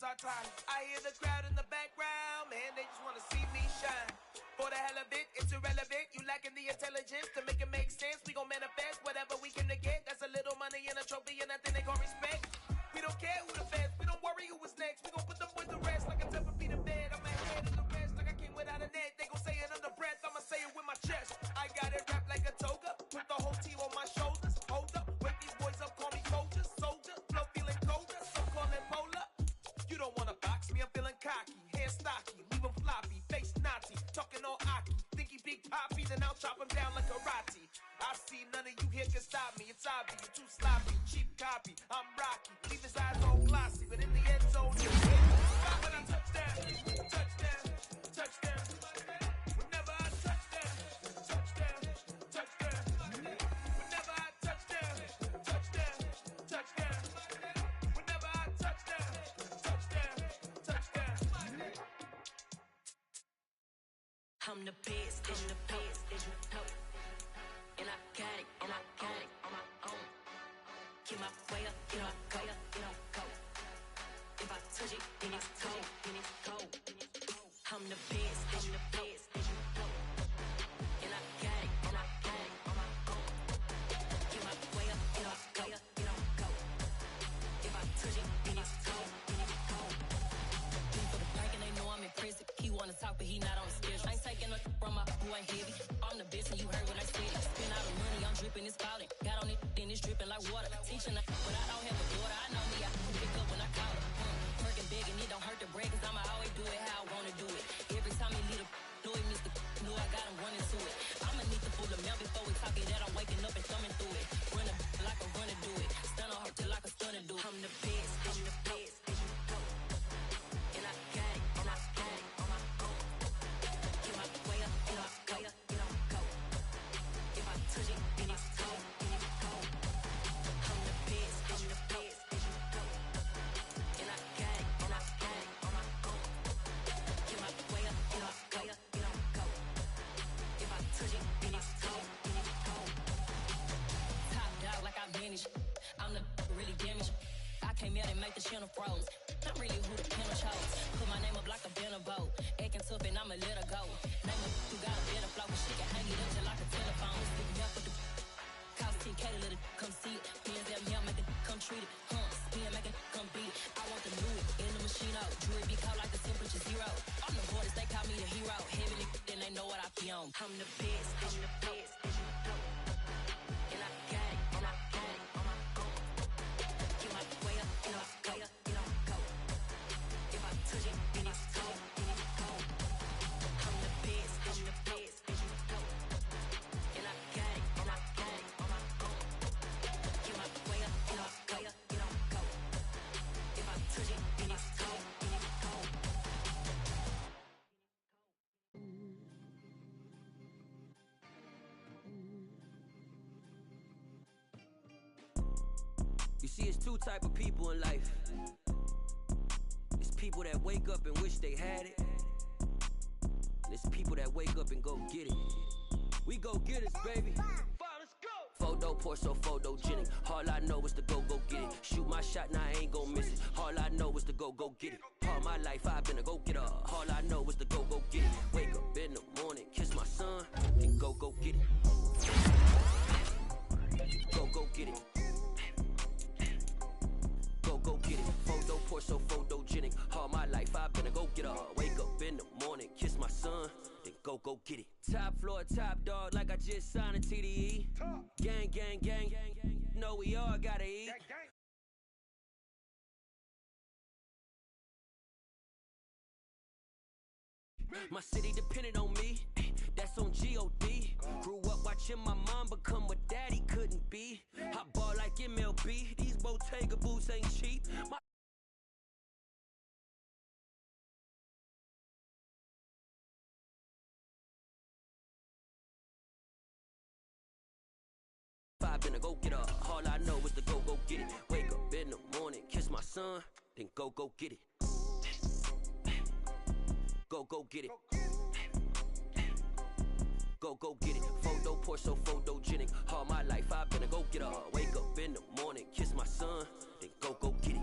our time. I hear the crowd in the background, man, they just wanna see me shine. For the hell of it, it's irrelevant. You lacking the intelligence to make it make sense. We gon' manifest whatever we can to get. That's a little money and a trophy and nothing they gon' respect. We don't care who the best, we don't worry who was next. We gon' put them boys to rest like a 7 feet in bed. I'm ahead of the rest like I came without a net. They gon' say it under breath, I'ma say it with my chest. I got it wrapped like a toga, put the whole team on my shoulders. Hold up, wake these boys up, call me soldier, soldier. Flow feeling colder, so call it polar. You don't wanna box me, I'm feeling cocky. Hair stocky, leave him floppy, face Nazi. Talking all Aki, think he big poppy, then I'll chop him down like karate. I see none of you here can stop me. It's obvious, you're too sloppy, cheap copy. I'm Rocky, leave his eyes all glossy, but in the end zone, you stop when I touchdown, touchdown, touchdown. Whenever I touchdown, touchdown, touchdown. Whenever I touchdown, touchdown, touchdown. Whenever I touchdown, touchdown, touchdown. I'm the best, I'm the best, and I got it, and I got it on my own. Get my way up, get my way up, get my go. If I touch it, then it's cold, then it's cold. I'm the best, I'm the best, and I got it, and I got it on my own. Get my way up, get my way up, get my go. If I touch it, then it's cold, then it's cold. Been for the bank and they know I'm impressive. He wanna talk, but he not on the schedule. I ain't taking no from my boy heavy. I'm the best and you heard what I said. Spend all the money, I'm dripping, it's falling. Got on it, then it's dripping like water. Teaching her, but I don't have a daughter. I know me, I can pick up when I call her. Working big and it don't hurt to break, cause I'ma always do it how I wanna do it. Every time he leave the know it, Mr. Know I got him running to it. I'ma need to pull the mail before we talk it that I'm waking up and thumbing through it. Running like a runner do it. Stun on her till like a stunner do it. I'm the best, I'm the best. And I got it, and I got it on my own. Get my way up, get my way up, get my go. If I touch it, then it's cold, then it's cold. I'm the best, I'm the best. And I got it, and I got it on my own. Get my way up, get my way up, get my go. If I touch it, then it's cold, then it's cold. Top dog like I vanished. I'm the really damaged. I came out and make the channel froze. I'm really who the panel chose. Put my name up like a banner boat. Acting tough and I'ma let her go. Name her who got a better flow. She can hang it up just like a telephone. Stick me up with the cost 10K to let it come see it. Hands out here, make it come treat it. Spin, make it come beat it. I want the new it in the machine out. Jewelry be cold like the temperature zero. On the borders, they call me the hero. Heavy then they know what I be on. I'm the best, I'm the best. And I got it, and I got it on my own. Get my way up, get my way up, get my go. If I touch it, then it's cold, then it's cold. I'm the best, I'm the best. And I got it, and I got it on my own. Get my way up, get my way up, get my go. If I touch it, then it's cold, then it's cold. You see, it's two type of people in life. It's people that wake up and wish they had it. And it's people that wake up and go get it. We go get it, baby. Photo poor, so photogenic. All I know is to go get it. Shoot my shot, now I ain't gon' miss it. All I know is to go get it. All my life I've been a go-getter. All I know is to go get it. Wake up in the morning, kiss my son, and go get it. Go get it. Go get it. Photo poor, so photogenic. All my life I've been a go-getter. Wake up in the morning, kiss my son, then go get it. Top floor, top dog, like I just signed a TDE. Gang, gang, gang, gang, gang. Know we all gotta eat. My city depended on me. That's on G.O.D. Grew up watching my mom become what daddy couldn't be. I ball like MLB. These Bottega boots ain't cheap. I've been a go-getter. All I know is to go get it. Wake up in the morning, kiss my son, then go get it. Go get it. Go get it. Photo poor, so photogenic. All my life I've been a go-getter. Wake up in the morning, kiss my son, then go get it.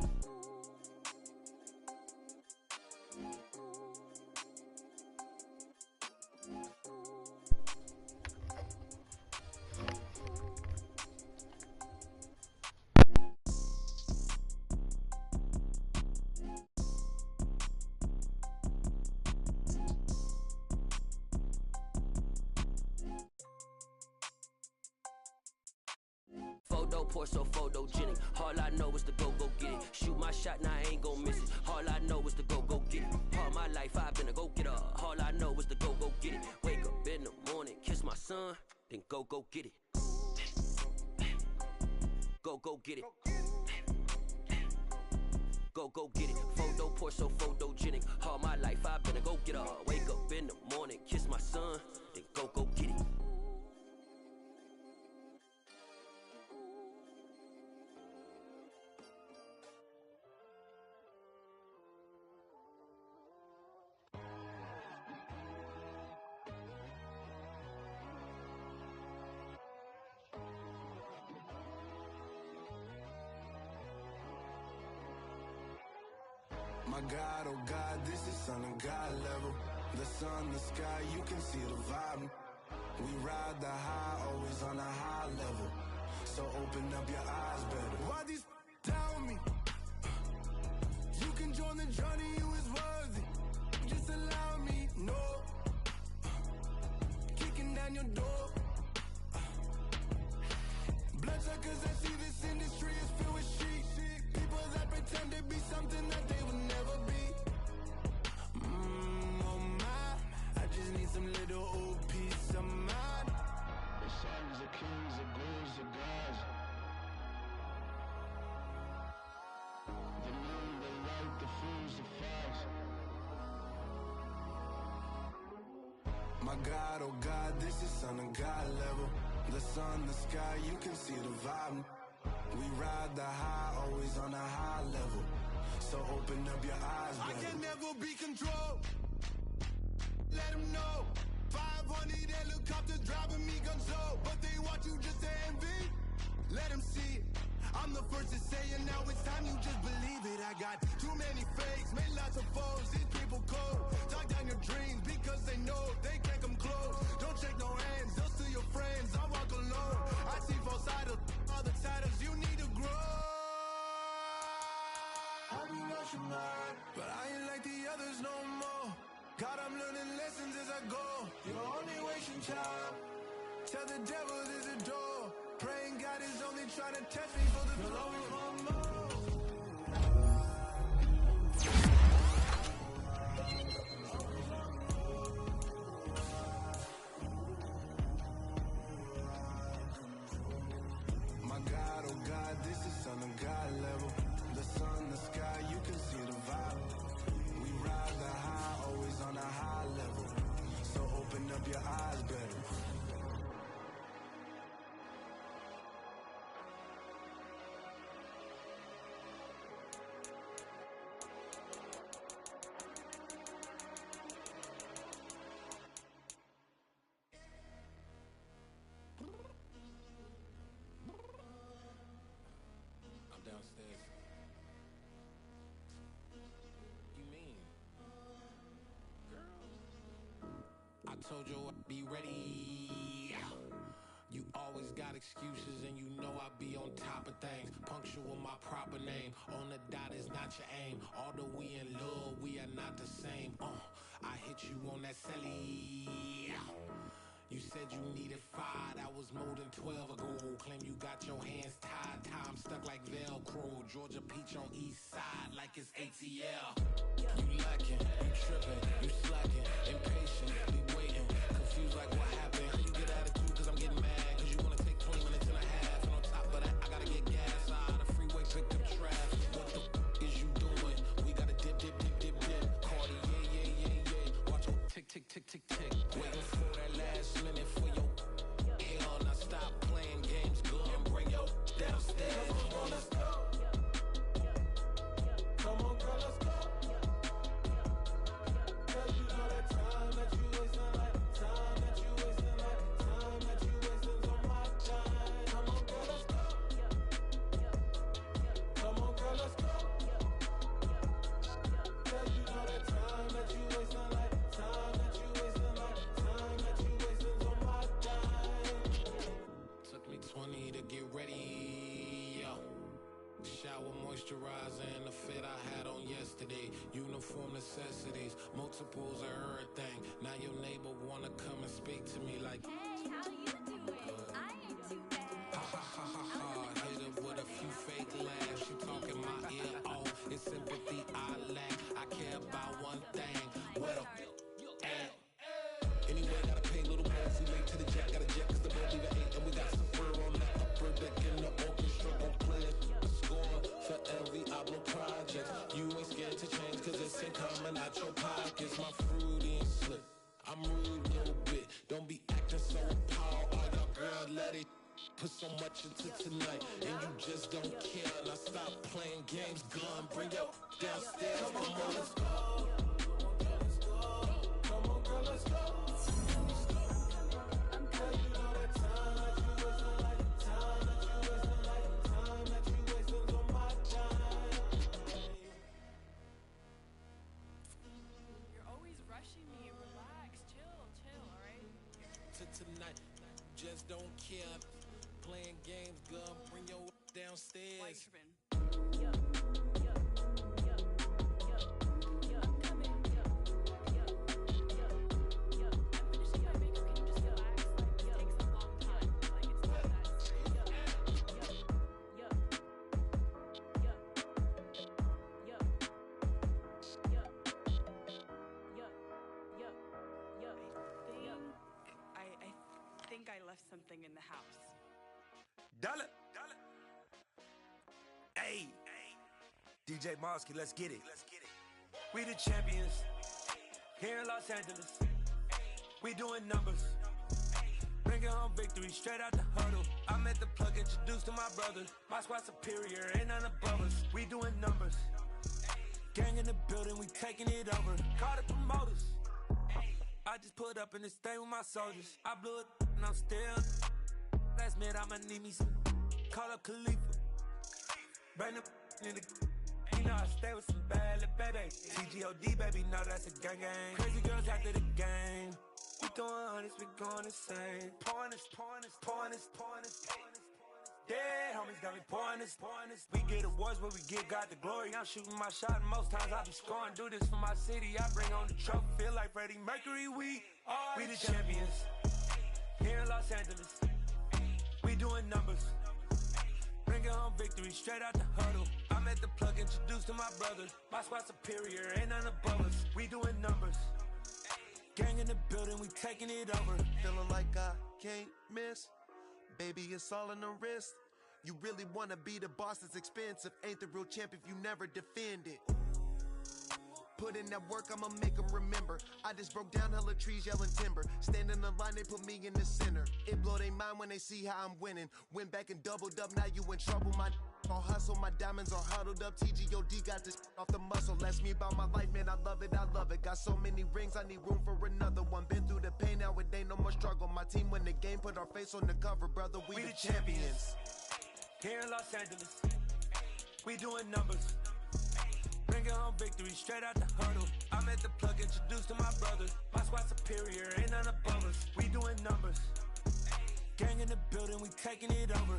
Photo pour so photogenic. All I know is to go get it. Shoot my shot, now I ain't gon' miss it. All I know is to go get it. All my life I've been a go-getter. All I know is to go get it. Wake up in the morning, kiss my son, then go get it. Go get it. Go get it. Photo pour so photogenic. All my life I've been a go-getter. Wake up in the morning, kiss my son, then go get it. My God, oh God, this is Son of God level. The sun, the sky, you can see the vibe. We ride the high, always on a high level. So open up your eyes better. Why these tell me? You can join the journey, you is worthy. Just allow me, no. Kicking down your door. Bloodsuckers, I see this industry is filled with sheep. People that pretend to be something that they will never be. Oh my, I just need some little old peace of mind. The sons of kings, the ghouls, the gods. The moon, the light, the fools, the facts. My God, oh God, this is Son of God level. The sun, the sky, you can see the vibe. We ride the high, always on a high level. So open up your eyes, baby. I can never be controlled. Let them know. 500 helicopters driving me gonzo. But they want you just to envy. Let them see it. I'm the first to say it, now it's time you just believe it. I got too many fakes, made lots of foes. These people cold. Talk down your dreams because they know they can't come close. Don't shake no hands, they'll steal your friends. I walk alone. I see false idols, all the titles you need to grow. I be lost your mind, but I ain't like the others no more. God, I'm learning lessons as I go. You're only wasting time. Tell the devil there's a door. Praying God is only trying to test me for the glory of more. My God, oh God, this is Son of God level. The sun, the sky, you can see the vibe. We ride the high, always on a high level. So open up your eyes better. I'm downstairs. You mean? Girl, I told you I'd be ready. You always got excuses and you know I be on top of things. Punctual my proper name. On the dot is not your aim. Although we in love, we are not the same. I hit you on that celly. You said you needed 5, that was more than 12 ago. Claim you got your hands tied, time stuck like Velcro. Georgia Peach on east side like it's ATL. You lacking, you tripping, you slacking, impatient, be waiting, confused like what happened. You get attitude cause I'm getting mad, cause you wanna take 20 minutes and a half. And on top of that, I gotta get gas out of the freeway, picked up trash. What the is you doing? We gotta dip. Cardi, yeah. Watch your tick. Waiting for that last minute for your hell. Now stop playing games, go and bring your downstairs. Come on, let's go. Come on, girl, let's go. Cause you know that time that you wasting, like time that you wasting, like time that you wasting on my time. Come on, girl, let's go. Come on, girl, let's go. Cause you know that time that you wasting, like time that you wasting, like time that you wasting on my time. Took me 20 to get ready, yo. Shower, moisturizer, and the fit I had on yesterday. Uniform necessities, multiples of everything. Now your neighbor wanna come and speak to me like, Hey, how you doing? I ain't too bad. ha. with a few fake laughs. You talk in my ear, oh, it's sympathy I lack. I care about one thing, what a at. Anyway, gotta pay a little more. We late to the jet, got a jet cause the boat leave at 8. And we got Super on the upper deck in the orchestra. Gon' play a score for every album project. You ain't scared to change cause it's ain't coming out your pockets. My fruity and slick, I'm rude a little bit. Don't be acting so appalled. All y'all girl, let it put so much into tonight. And you just don't care. Now stop playing games, gun. Bring your downstairs. Come on, let's go. Come on, girl, let's go. Tonight, just don't care. Playing games, girl, bring your downstairs. I left something in the house. Dollar. Hey, DJ Mosky, let's get it. We the champions here in Los Angeles. We doing numbers. Bringing home victory straight out the huddle. I'm at the plug, introduced to my brother. My squad superior, ain't none above us. We doing numbers. Gang in the building, we taking it over. Call the promoters. I just put up in this thing with my soldiers. I blew it and I'm still. Last minute I'ma need me some. Call up Khalifa. Bring the in the. You know I stay with some bad little baby. TGOD baby, know that's a gang gang. Crazy girls after the game. We throwing hundreds, we going insane. Pouring this. Dead homies got me pouring this. We get awards, but we give God the glory. I'm shooting my shot, and most times I be scoring. Do this for my city, I bring on the trophy. Feel like Freddie Mercury, we the champions here in Los Angeles. We doing numbers. Bringing home victory straight out the huddle. I'm at the plug, introduced to my brother. My squad superior, ain't none above us. We doing numbers. Gang in the building, we taking it over. Feeling like I can't miss. Baby, it's all in the wrist. You really wanna be the boss, it's expensive. Ain't the real champ if you never defend it. Put in that work, I'ma make them remember. I just broke down hella trees, yelling timber. Stand in the line, they put me in the center. It blow they mind when they see how I'm winning. Went back and doubled up, now you in trouble. My all hustle, my diamonds are huddled up. TGOD got this off the muscle. Ask me about my life, man, I love it. Got so many rings, I need room for another one. Been through the pain, now it ain't no more struggle. My team win the game, put our face on the cover, brother. We the champions. Here in Los Angeles, we doing numbers. Bringing home victory straight out the huddle. I'm at the plug, introduced to my brother. My squad superior, ain't none above us. We doing numbers. Gang in the building, we taking it over.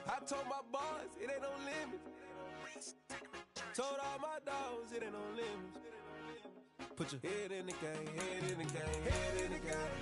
I told my boys, it ain't no limits. Told all my dogs, it ain't no limits. Put your head in the game, head in the game, head in the game.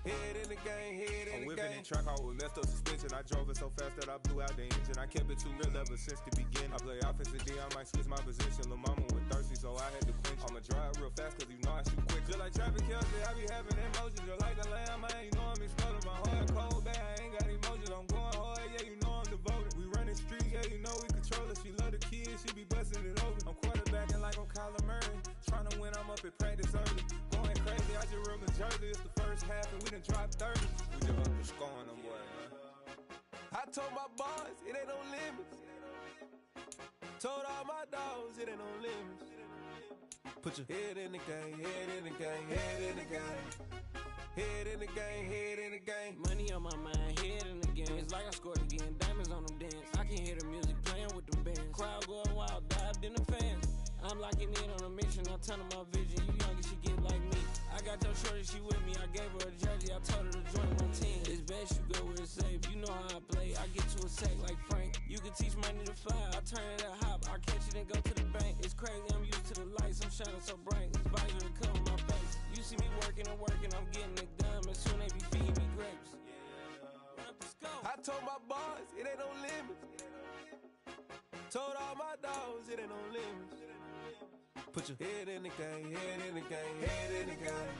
Head in the game, head in the game. I'm whipping in track out with messed up suspension. I drove it so fast that I blew out the engine. I kept it too real ever since the beginning. I play offensive D, I might switch my position. Lil' mama was thirsty, so I had to quench. I'ma drive real fast, cause you know I shoot quick. Just like traffic Kelsey, I be having emotions. Just like the lamb, man, you know I'm exploding. My heart cold, bad, I ain't got emotions. I'm going hard, yeah, you know I'm devoted. We running streets, yeah, you know we control it. She love the kids, she be busting it over. I'm quarterbacking like I'm Kyler Murray. Trying to win, I'm up at practice early. Going crazy, I just rub the jersey. It's the first half and we done dropped 30. We just up the scoring them, boy, man. I told my boys, it ain't no limits. Told all my dogs, it ain't no limits. Put your head in the game, head in the game, head in the game. Head in the game, head in the game. Money on my mind, head in the game. It's like I scored again, diamonds on them dance. I can hear the music playing with them bands. Crowd going wild, dived in the fans. I'm locking in on a mission, I'm turning my vision. You young and she get like me. I got your shorty, she with me. I gave her a jersey, I told her to join my team. It's best you go where it's safe. You know how I play. I get to a sack like Frank. You can teach money to fly. I turn it a hop. I catch it and go to the bank. It's crazy, I'm used to the lights. I'm shining so bright. This visor to cover my face. You see me working and working. I'm getting it done. But soon they be feeding me grapes. I told my boys, it ain't no limits. Told all my dogs, it ain't no limits. Put your head in the game, head in the game, head in the game.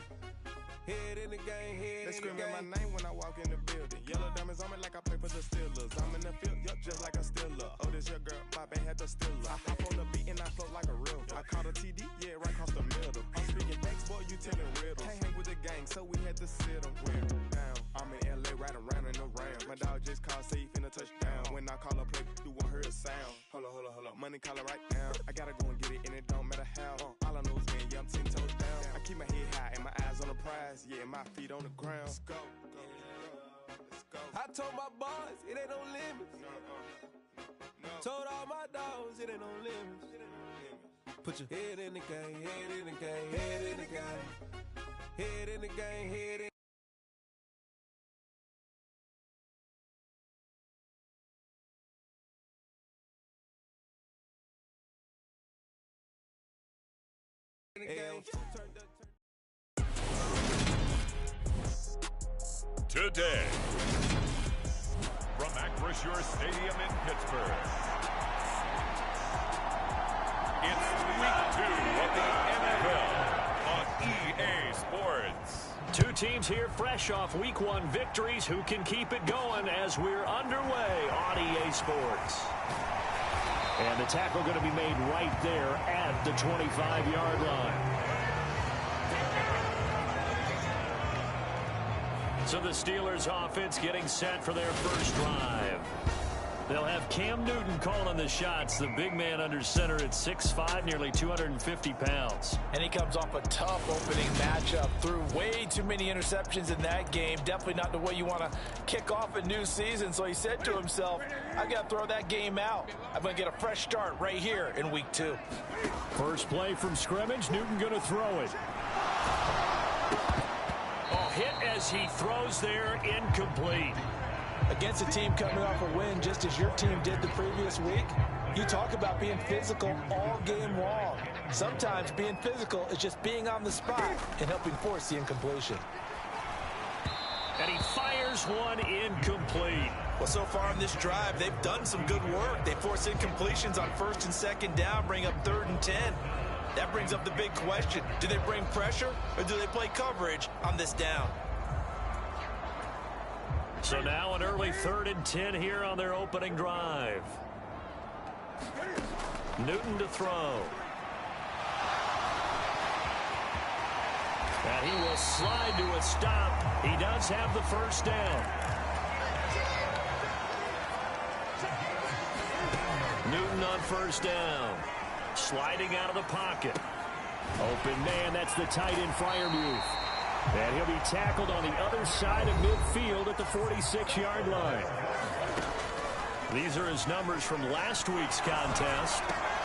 Head in the game, head in the game. They screaming my name when I walk in the building. Yellow diamonds on me like I play for the Steelers. I'm in the field, yup, just like a Steeler. Oh, this your girl, my band had the Steeler. I hop on the beat and I float like a river. I caught a TD, yeah, right across the middle. I'm speaking thanks, boy, you telling riddles. Can't hang with the gang, so we had to sit them down. I'm in LA, riding around in the ram. My dog just called, say he finna touchdown. When I call a play, you won't hear a sound. Hold up, money call it right down. I gotta go and get it, and it don't matter how. All I know is win, yeah, I'm 10 toes down. I keep my head high and my eyes on the prize. Yeah, and my feet on the ground. Let's go. I told my boys, it ain't no limits. Told all my dogs, it ain't no limits. Put your head in the game, head in the game, head in the game. Head in the game, head in. Today, from Acrisure Stadium in Pittsburgh, it's week 2 of the NFL on EA Sports. Two teams here fresh off week 1 victories. Who can keep it going as we're underway on EA Sports? And the tackle going to be made right there at the 25-yard line. So the Steelers offense getting set for their first drive. They'll have Cam Newton calling the shots, the big man under center at 6'5", nearly 250 pounds. And he comes off a tough opening matchup, threw way too many interceptions in that game. Definitely not the way you want to kick off a new season. So he said to himself, I got to throw that game out. I'm going to get a fresh start right here in week 2. First play from scrimmage, Newton going to throw it. Hit as he throws there, incomplete. Against a team coming off a win, just as your team did the previous week, you talk about being physical all game long. Sometimes being physical is just being on the spot and helping force the incompletion. And he fires one incomplete. Well, so far in this drive, they've done some good work. They force incompletions on 1st and 2nd down, bring up 3rd and 10. That brings up the big question. Do they bring pressure or do they play coverage on this down? So now an early 3rd and 10 here on their opening drive. Newton to throw. And he will slide to a stop. He does have the first down. Newton on 1st down. Sliding out of the pocket. Open man, that's the tight end Freiermuth. And he'll be tackled on the other side of midfield at the 46-yard line. These are his numbers from last week's contest.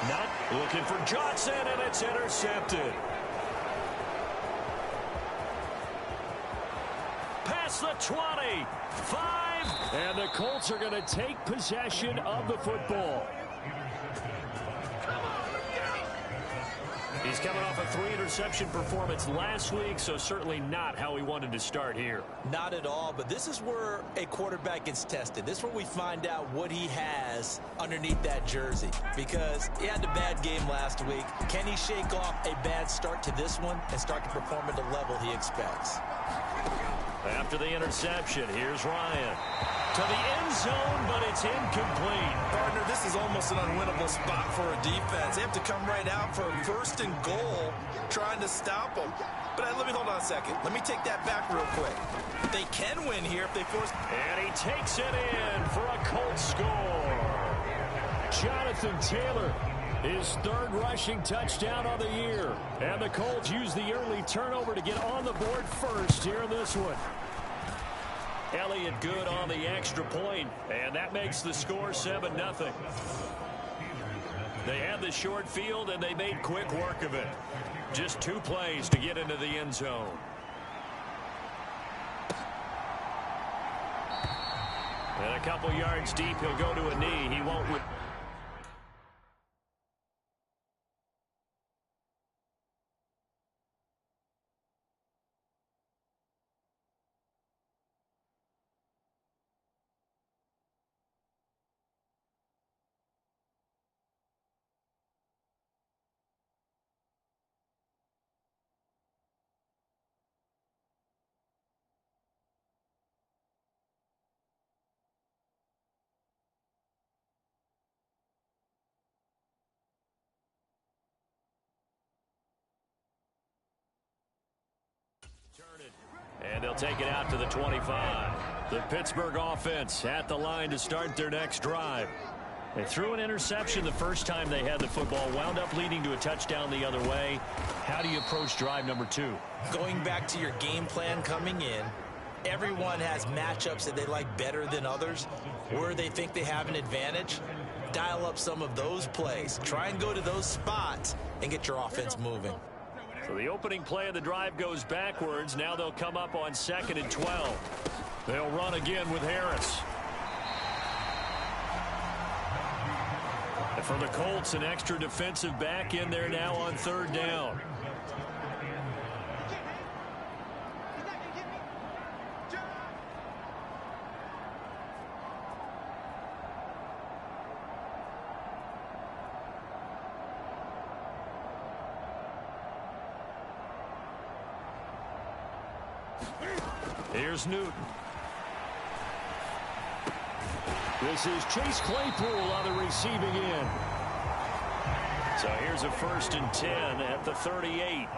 Not looking for Johnson, and it's intercepted. Past the 20, 5, and the Colts are going to take possession of the football. He's coming off a 3-interception performance last week, so certainly not how he wanted to start here. Not at all, but this is where a quarterback gets tested. This is where we find out what he has underneath that jersey, because he had a bad game last week. Can he shake off a bad start to this one and start to perform at the level he expects? After the interception, here's Ryan. To the end zone, but it's incomplete. Partner, this is almost an unwinnable spot for a defense. They have to come right out for a 1st and goal, trying to stop them. But let me hold on a second. Let me take that back real quick. They can win here if they force. And he takes it in for a Colts score. Jonathan Taylor His third rushing touchdown of the year. And the Colts use the early turnover to get on the board first here in this one. Elliott good on the extra point, and that makes the score 7-0. They had the short field, and they made quick work of it. Just 2 plays to get into the end zone. And a couple yards deep, he'll go to a knee. He won't. And they'll take it out to the 25. The Pittsburgh offense at the line to start their next drive. They threw an interception the first time they had the football, wound up leading to a touchdown the other way. How do you approach drive number 2? Going back to your game plan coming in, everyone has matchups that they like better than others, where they think they have an advantage. Dial up some of those plays. Try and go to those spots and get your offense moving. So the opening play of the drive goes backwards. Now they'll come up on 2nd and 12. They'll run again with Harris. And for the Colts, an extra defensive back in there now on 3rd down. Here's Newton. This is Chase Claypool on the receiving end. So here's a 1st and 10 at the 38.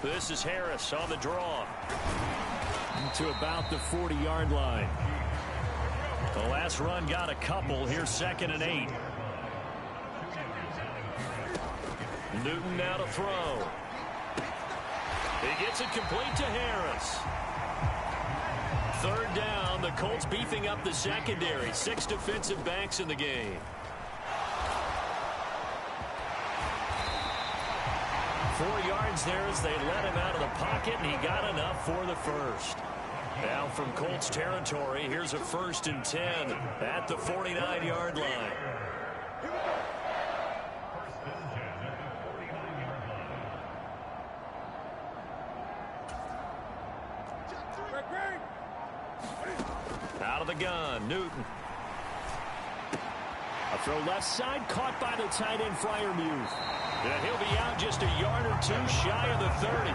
This is Harris on the draw. To about the 40-yard line. The last run got a couple. Here's 2nd and 8. Newton now to throw. He gets it complete to Harris. 3rd down. The Colts beefing up the secondary. 6 defensive backs in the game. 4 yards there as they let him out of the pocket, and he got enough for the first. Now from Colts territory, here's a 1st and 10 at the 49-yard line. Out of the gun, Newton. A throw left side, caught by the tight end, Freiermuth. And he'll be out just a yard or 2 shy of the 30.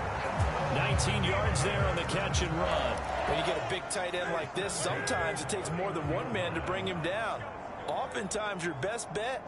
19 yards there on the catch and run. When you get a big tight end like this, sometimes it takes more than one man to bring him down. Oftentimes, your best bet.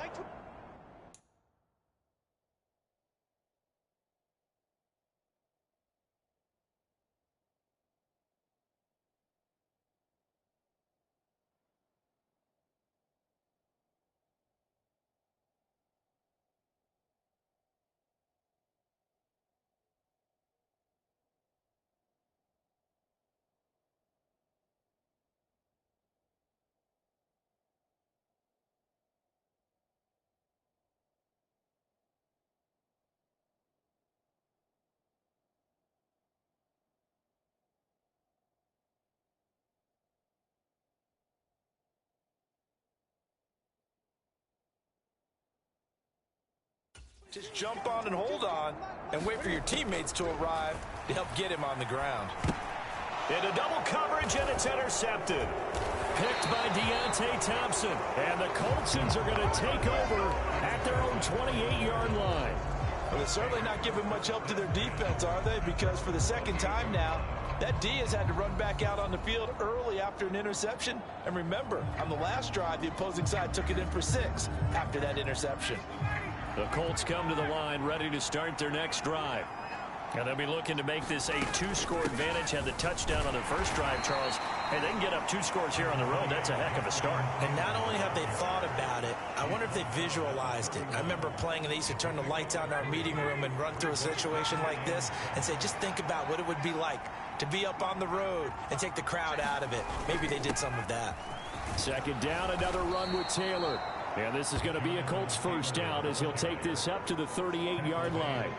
Just jump on and hold on and wait for your teammates to arrive to help get him on the ground. Into double coverage, and it's intercepted. Picked by Deontay Thompson. And the Coltsons are going to take over at their own 28-yard line. Well, they're certainly not giving much help to their defense, are they? Because for the 2nd time now, that D has had to run back out on the field early after an interception. And remember, on the last drive, the opposing side took it in for 6 after that interception. The Colts come to the line ready to start their next drive. And they'll be looking to make this a 2-score advantage. Had the touchdown on their first drive, Charles. Hey, they can get up 2 scores here on the road. That's a heck of a start. And not only have they thought about it, I wonder if they visualized it. I remember playing, and they used to turn the lights out in our meeting room and run through a situation like this and say, just think about what it would be like to be up on the road and take the crowd out of it. Maybe they did some of that. Second down, another run with Taylor. And this is going to be a Colts first down as he'll take this up to the 38-yard line.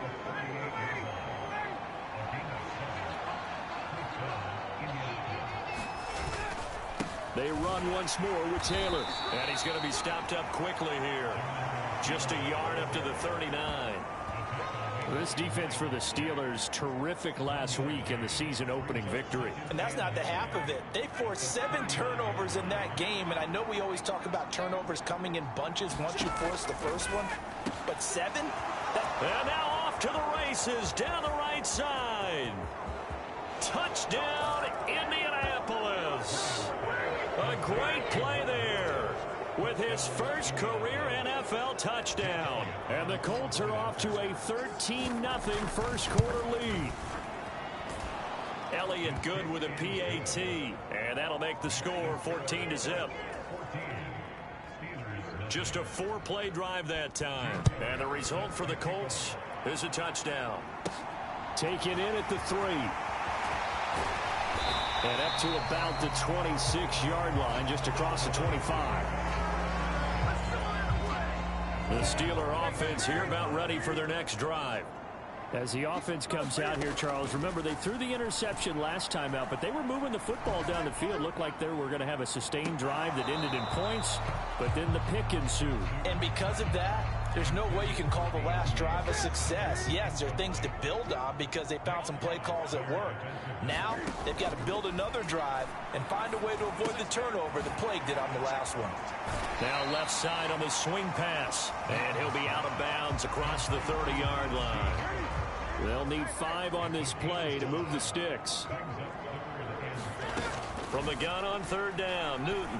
They run once more with Taylor. And he's going to be stopped up quickly here. Just a yard up to the 39. This defense for the Steelers, terrific last week in the season-opening victory. And that's not the half of it. They forced 7 turnovers in that game, and I know we always talk about turnovers coming in bunches once you force the first one, but 7? And now off to the races down the right side. Touchdown, Indianapolis. A great play there with his first career NFL touchdown. And the Colts are off to a 13-0 first quarter lead. Elliott good with a PAT, and that'll make the score 14-0. Just a 4-play drive that time. And the result for the Colts is a touchdown. Taken in at the 3. And up to about the 26-yard line, just across the 25. The Steeler offense here about ready for their next drive. As the offense comes out here, Charles, remember they threw the interception last time out, but they were moving the football down the field. Looked like they were going to have a sustained drive that ended in points, but then the pick ensued. And because of that, there's no way you can call the last drive a success. Yes, there are things to build on because they found some play calls that work. Now, they've got to build another drive and find a way to avoid the turnover that plagued it on the last one. Now left side on the swing pass, and he'll be out of bounds across the 30-yard line. They'll need 5 on this play to move the sticks. From the gun on third down, Newton.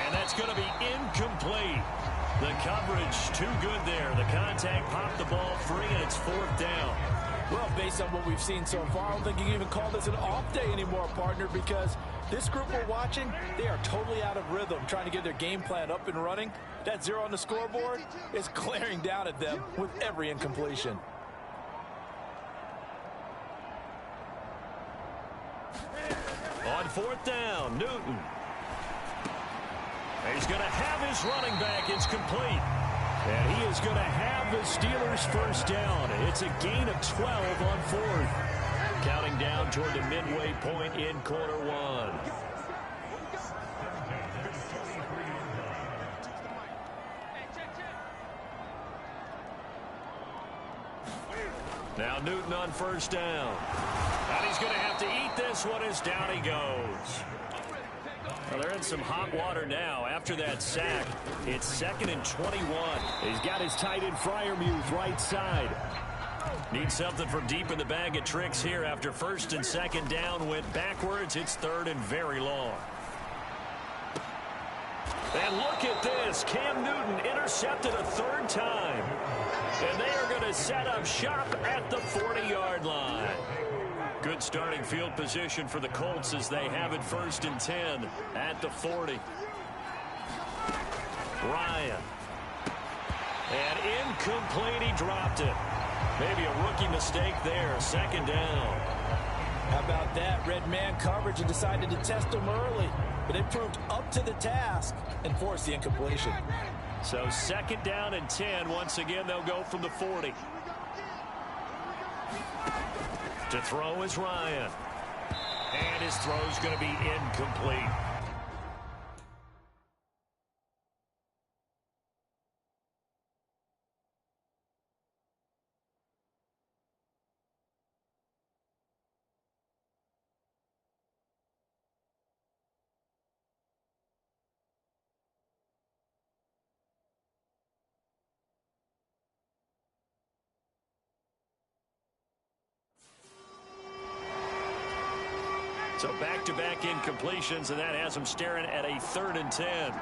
And that's going to be incomplete. The coverage too good there. The contact popped the ball free, and it's 4th down. Well, based on what we've seen so far, I don't think you can even call this an off day anymore, partner, because this group we're watching, they are totally out of rhythm, trying to get their game plan up and running. That 0 on the scoreboard is glaring down at them with every incompletion. On 4th down, Newton. He's going to have his running back. It's complete. And he is going to have the Steelers first down. It's a gain of 12 on 4th. Counting down toward the midway point in quarter 1. Now Newton on first down. And he's going to have to eat this one as down he goes. Well, they're in some hot water now. After that sack, it's 2nd and 21. He's got his tight end Freiermuth right side. Needs something from deep in the bag of tricks here after 1st and 2nd down went backwards. It's 3rd and very long. And look at this. Cam Newton intercepted a 3rd time. And they are going to set up shop at the 40-yard line. Good starting field position for the Colts as they have it 1st and 10 at the 40. Ryan. And incomplete. He dropped it. Maybe a rookie mistake there. 2nd down. How about that? Red man coverage and decided to test them early. But they proved up to the task and forced the incompletion. So 2nd down and 10. Once again, they'll go from the 40. To throw is Ryan. And his throw's going to be incomplete. So back-to-back incompletions, and that has him staring at a 3rd and 10.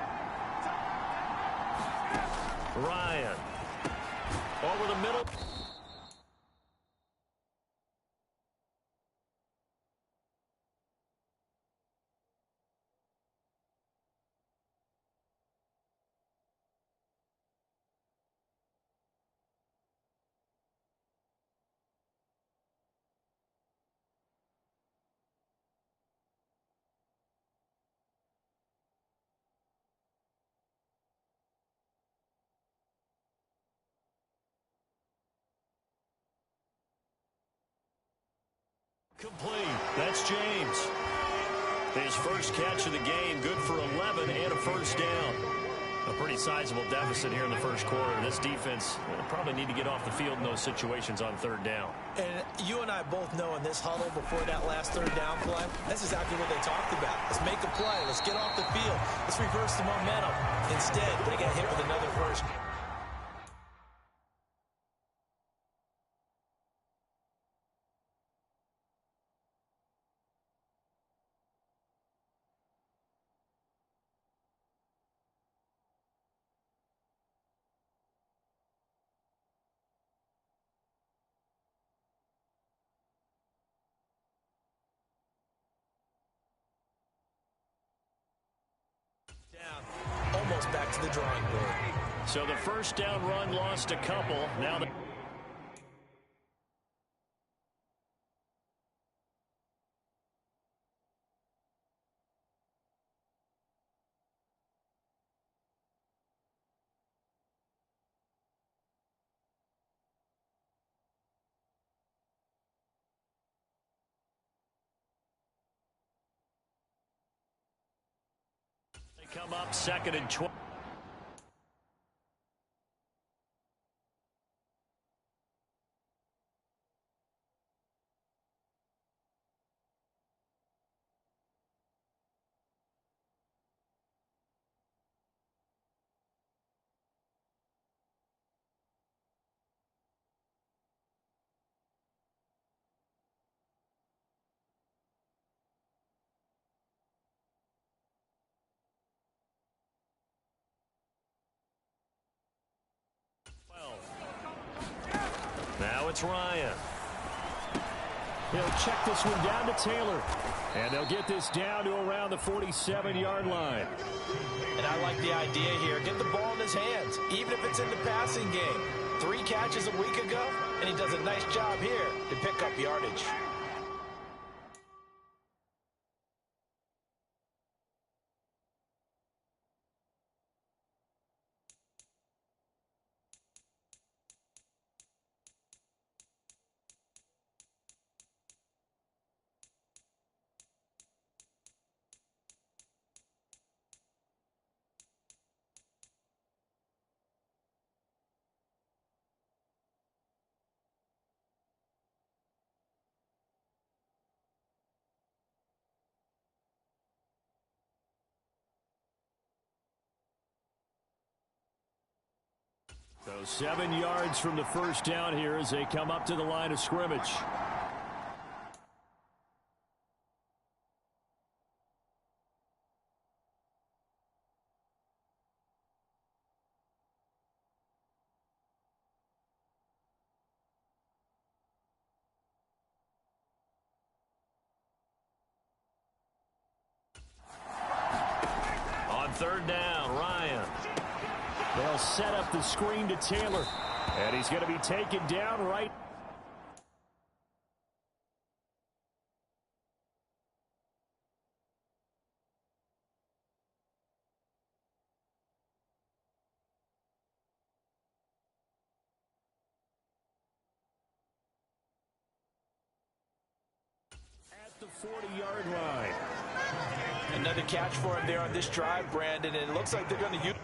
Ryan. Over the middle. Complete. That's James. His first catch of the game, good for 11 and a first down. A pretty sizable deficit here in the first quarter. This defense probably need to get off the field in those situations on third down. And you and I both know in this huddle before that last third down play, that's exactly what they talked about. Let's make a play. Let's get off the field. Let's reverse the momentum. Instead, they got hit with another first. Almost back to the drawing board. So the first down run lost a couple. Now the they come up 2nd and 12. Now it's Ryan. He'll check this one down to Taylor. And they'll get this down to around the 47-yard line. And I like the idea here. Get the ball in his hands, even if it's in the passing game. 3 catches a week ago, and he does a nice job here to pick up yardage. So 7 yards from the first down here as they come up to the line of scrimmage. On third down, Ryan. They'll set up the screen to Taylor. And he's going to be taken down right. At the 40-yard line. Another catch for him there on this drive, Brandon, and it looks like they're going to use.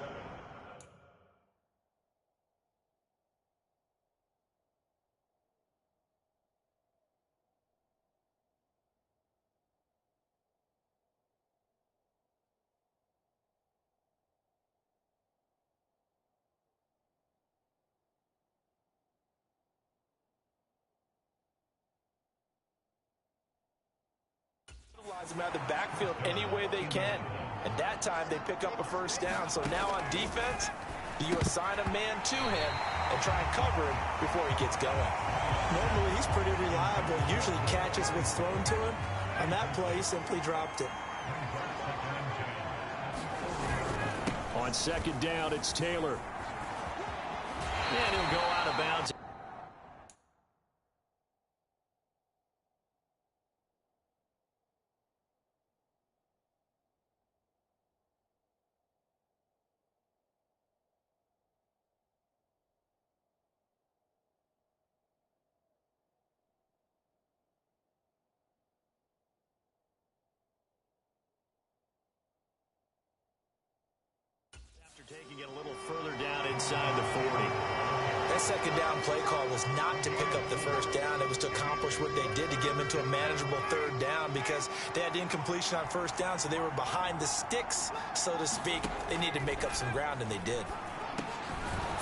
Utilize them out of the backfield any way they can. At that time, they pick up a first down. So now on defense, do you assign a man to him and try and cover him before he gets going? Normally, he's pretty reliable. Usually catches what's thrown to him. On that play, he simply dropped it. On second down, it's Taylor. And he'll go out of bounds. inside the 40. That second down play call was not to pick up the first down. It was to accomplish what they did to get them into a manageable third down because they had incompletion on first down, so they were behind the sticks, so to speak. They needed to make up some ground, and they did.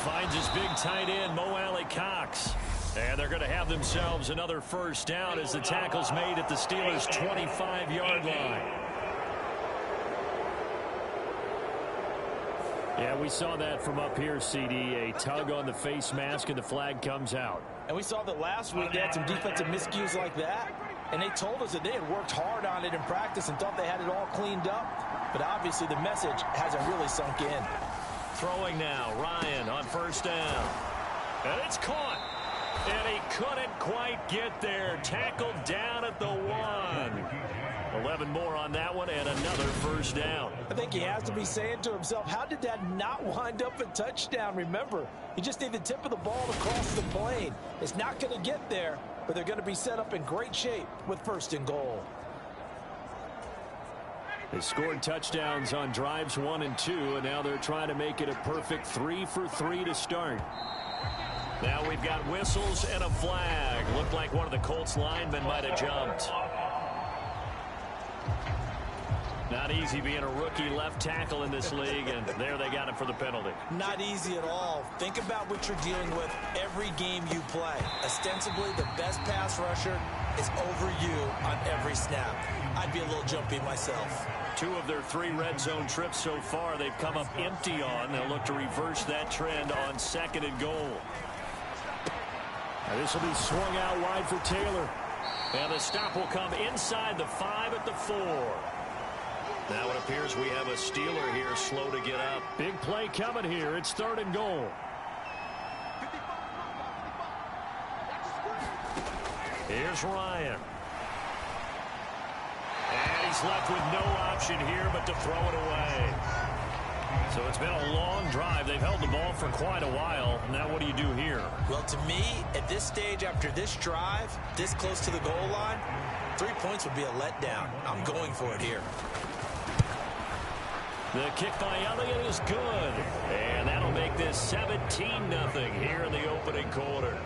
Finds his big tight end, Mo Alley-Cox. And they're going to have themselves another first down as the tackle's made at the Steelers' 25-yard line. Yeah, we saw that from up here, CD. A tug on the face mask, and the flag comes out. And we saw that last week they had some defensive miscues like that. And they told us that they had worked hard on it in practice and thought they had it all cleaned up. But obviously the message hasn't really sunk in. Throwing now, Ryan on first down. And it's caught. And he couldn't quite get there. Tackled down at the 1. 11 more on that one and another first down. I think he has to be saying to himself, how did that not wind up a touchdown? Remember, you just need the tip of the ball to cross the plane. It's not going to get there, but they're going to be set up in great shape with first and goal. They scored touchdowns on drives 1 and 2, and now they're trying to make it a perfect 3 for 3 to start. Now we've got whistles and a flag. Looked like one of the Colts linemen might have jumped. Not easy being a rookie left tackle in this league, and there they got it for the penalty. Not easy at all. Think about what you're dealing with every game you play. Ostensibly, the best pass rusher is over you on every snap. I'd be a little jumpy myself. 2 of their 3 red zone trips so far they've come up empty on. They'll look to reverse that trend on 2nd and goal. This will be swung out wide for Taylor. And the stop will come inside the 5 at the 4. Now it appears we have a Steeler here slow to get up. Big play coming here. It's 3rd and goal. Here's Ryan. And he's left with no option here but to throw it away. So it's been a long drive. They've held the ball for quite a while. Now what do you do here? Well, to me, at this stage, after this drive, this close to the goal line, 3 points would be a letdown. I'm going for it here. The kick by Elliott is good. And that'll make this 17-0 here in the opening quarter.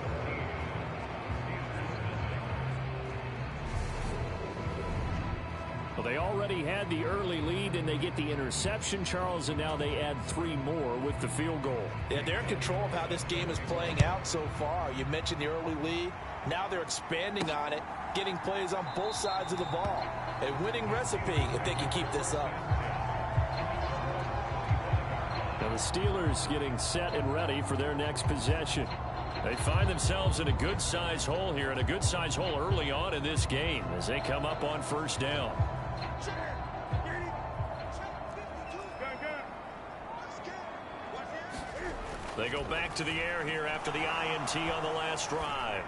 Well, they already had the early lead, and they get the interception, Charles, and now they add 3 more with the field goal. Yeah, they're in control of how this game is playing out so far. You mentioned the early lead. Now they're expanding on it, getting plays on both sides of the ball. A winning recipe if they can keep this up. Now the Steelers getting set and ready for their next possession. They find themselves in a good-sized hole here, and a good-sized hole early on in this game as they come up on first down. They go back to the air here after the INT on the last drive.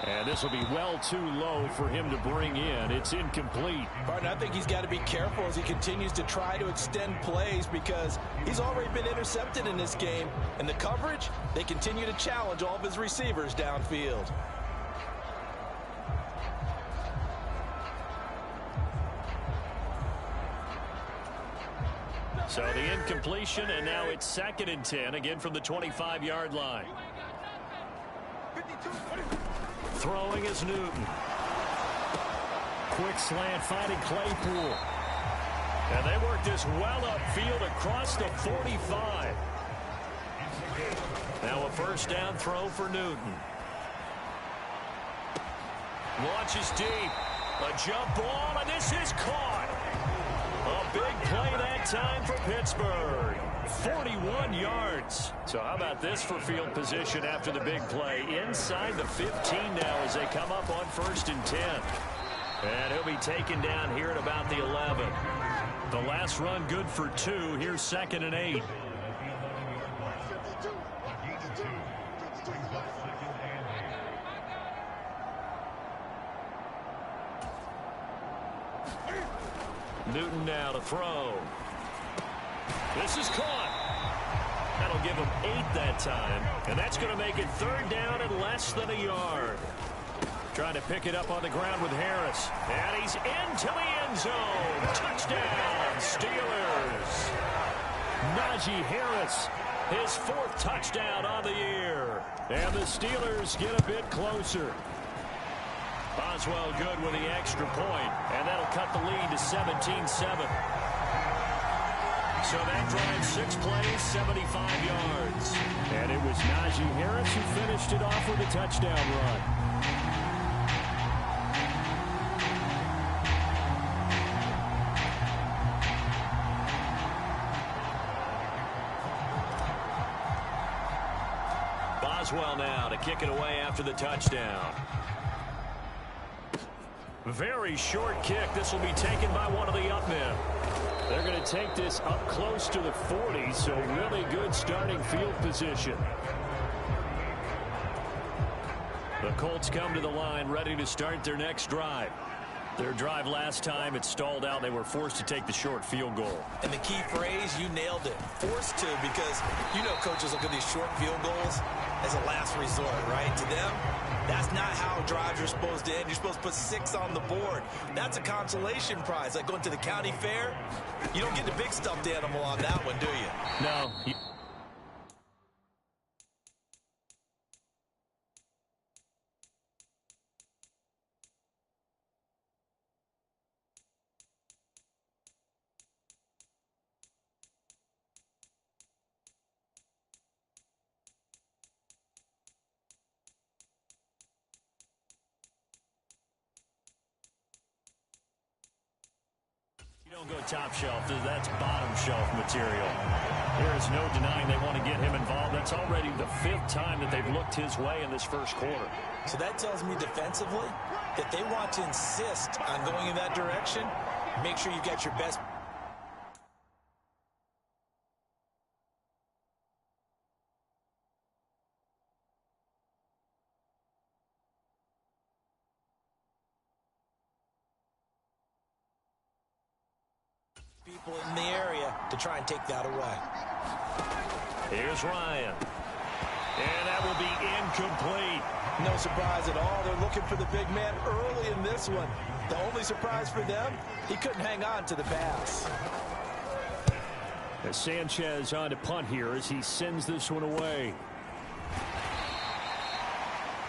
And this will be well too low for him to bring in. It's incomplete. Martin, I think he's got to be careful as he continues to try to extend plays because he's already been intercepted in this game. And the coverage, they continue to challenge all of his receivers downfield. So the incompletion, and now it's 2nd and 10, again from the 25-yard line. Throwing is Newton. Quick slant finding Claypool. And they work this well upfield across the 45. Now a first down throw for Newton. Launches deep. A jump ball, and this is caught. A big play that time for Pittsburgh. 41 yards. So how about this for field position after the big play? Inside the 15 now as they come up on 1st and 10. And he'll be taken down here at about the 11. The last run good for 2. Here's 2nd and 8. Newton now to throw. This is caught. That'll give him 8 that time. And that's going to make it 3rd down and less than a yard. Trying to pick it up on the ground with Harris. And he's into the end zone. Touchdown, Steelers. Najee Harris his 4th touchdown on the year. And the Steelers get a bit closer. Boswell good with the extra point, and that'll cut the lead to 17-7. So that drive, 6 plays, 75 yards. And it was Najee Harris who finished it off with a touchdown run. Boswell now to kick it away after the touchdown. Very short kick. This will be taken by one of the up men. They're going to take this up close to the 40, so really good starting field position. The Colts come to the line ready to start their next drive. Their drive last time, it stalled out. They were forced to take the short field goal. And the key phrase, you nailed it. Forced to, because you know coaches look at these short field goals as a last resort, right? To them, that's not how drives are supposed to end. You're supposed to put 6 on the board. That's a consolation prize. Like going to the county fair, you don't get the big stuffed animal on that one, do you? No. Don't go top shelf. That's bottom shelf material. There's no denying they want to get him involved. That's already the 5th time that they've looked his way in this first quarter. So that tells me defensively that they want to insist on going in that direction. Make sure you get your best. People in the area to try and take that away. Here's Ryan. And that will be incomplete. No surprise at all. They're looking for the big man early in this one. The only surprise for them, he couldn't hang on to the pass. As Sanchez on to punt here as he sends this one away.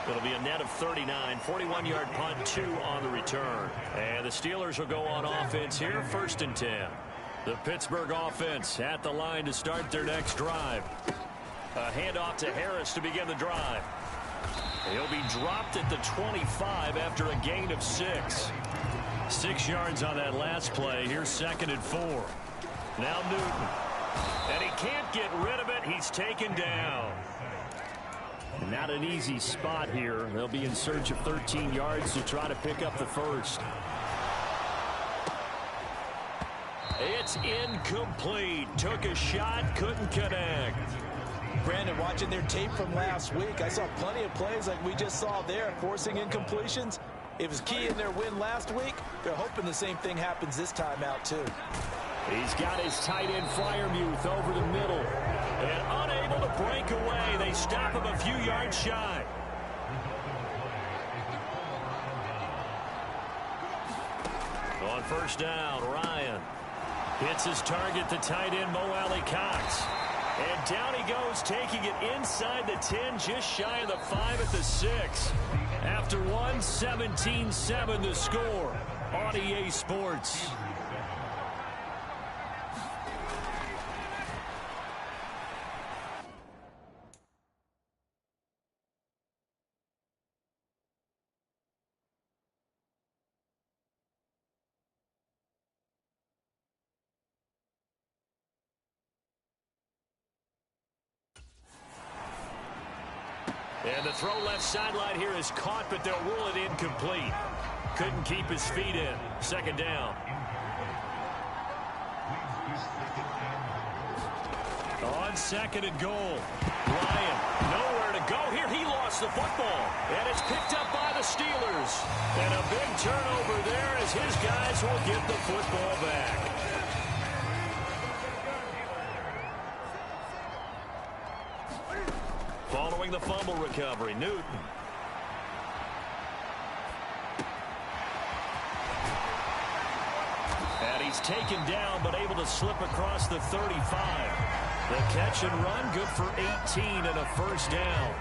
It'll be a net of 39, 41-yard punt, 2 on the return. And the Steelers will go on offense here, 1st and 10. The Pittsburgh offense at the line to start their next drive. A handoff to Harris to begin the drive. He'll be dropped at the 25 after a gain of 6. 6 yards on that last play. Here's 2nd and 4. Now Newton. And he can't get rid of it. He's taken down. Not an easy spot here. They'll be in search of 13 yards to try to pick up the 1st. It's incomplete. Took a shot, couldn't connect. Brandon, watching their tape from last week, I saw plenty of plays like we just saw there, forcing incompletions. It was key in their win last week. They're hoping the same thing happens this time out, too. He's got his tight end Freiermuth over the middle. And unable to break away. They stop him a few yards shy. On 1st down, Ryan hits his target, the tight end Mo Alley-Cox. And down he goes, taking it inside the 10, just shy of the 5 at the 6. After 1, 17-7 the score on EA Sports. And the throw left sideline here is caught, but they'll rule it incomplete. Couldn't keep his feet in. 2nd down. On 2nd and goal. Ryan, nowhere to go here. He lost the football. And it's picked up by the Steelers. And a big turnover there as his guys will get the football back. Following the fumble recovery, Newton. And he's taken down, but able to slip across the 35. The catch and run, good for 18 and a first down.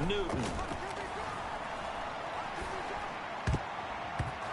Newton.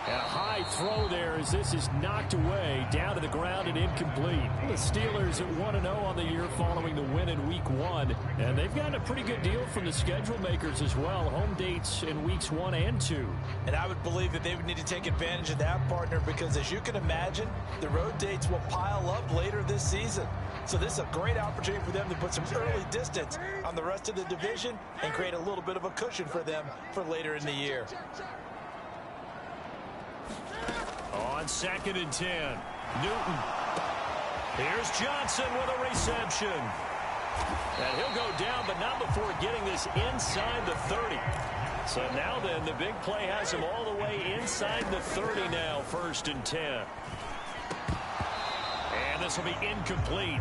And a high throw there as this is knocked away, down to the ground and incomplete. The Steelers at 1-0 on the year following the win in Week 1. And they've gotten a pretty good deal from the schedule makers as well. Home dates in Weeks 1 and 2. And I would believe that they would need to take advantage of that, partner, because as you can imagine, the road dates will pile up later this season. So this is a great opportunity for them to put some early distance on the rest of the division and create a little bit of a cushion for them for later in the year. On 2nd and 10, Newton. Here's Johnson with a reception. And he'll go down, but not before getting this inside the 30. So now then, the big play has him all the way inside the 30 now, 1st and 10. And this will be incomplete.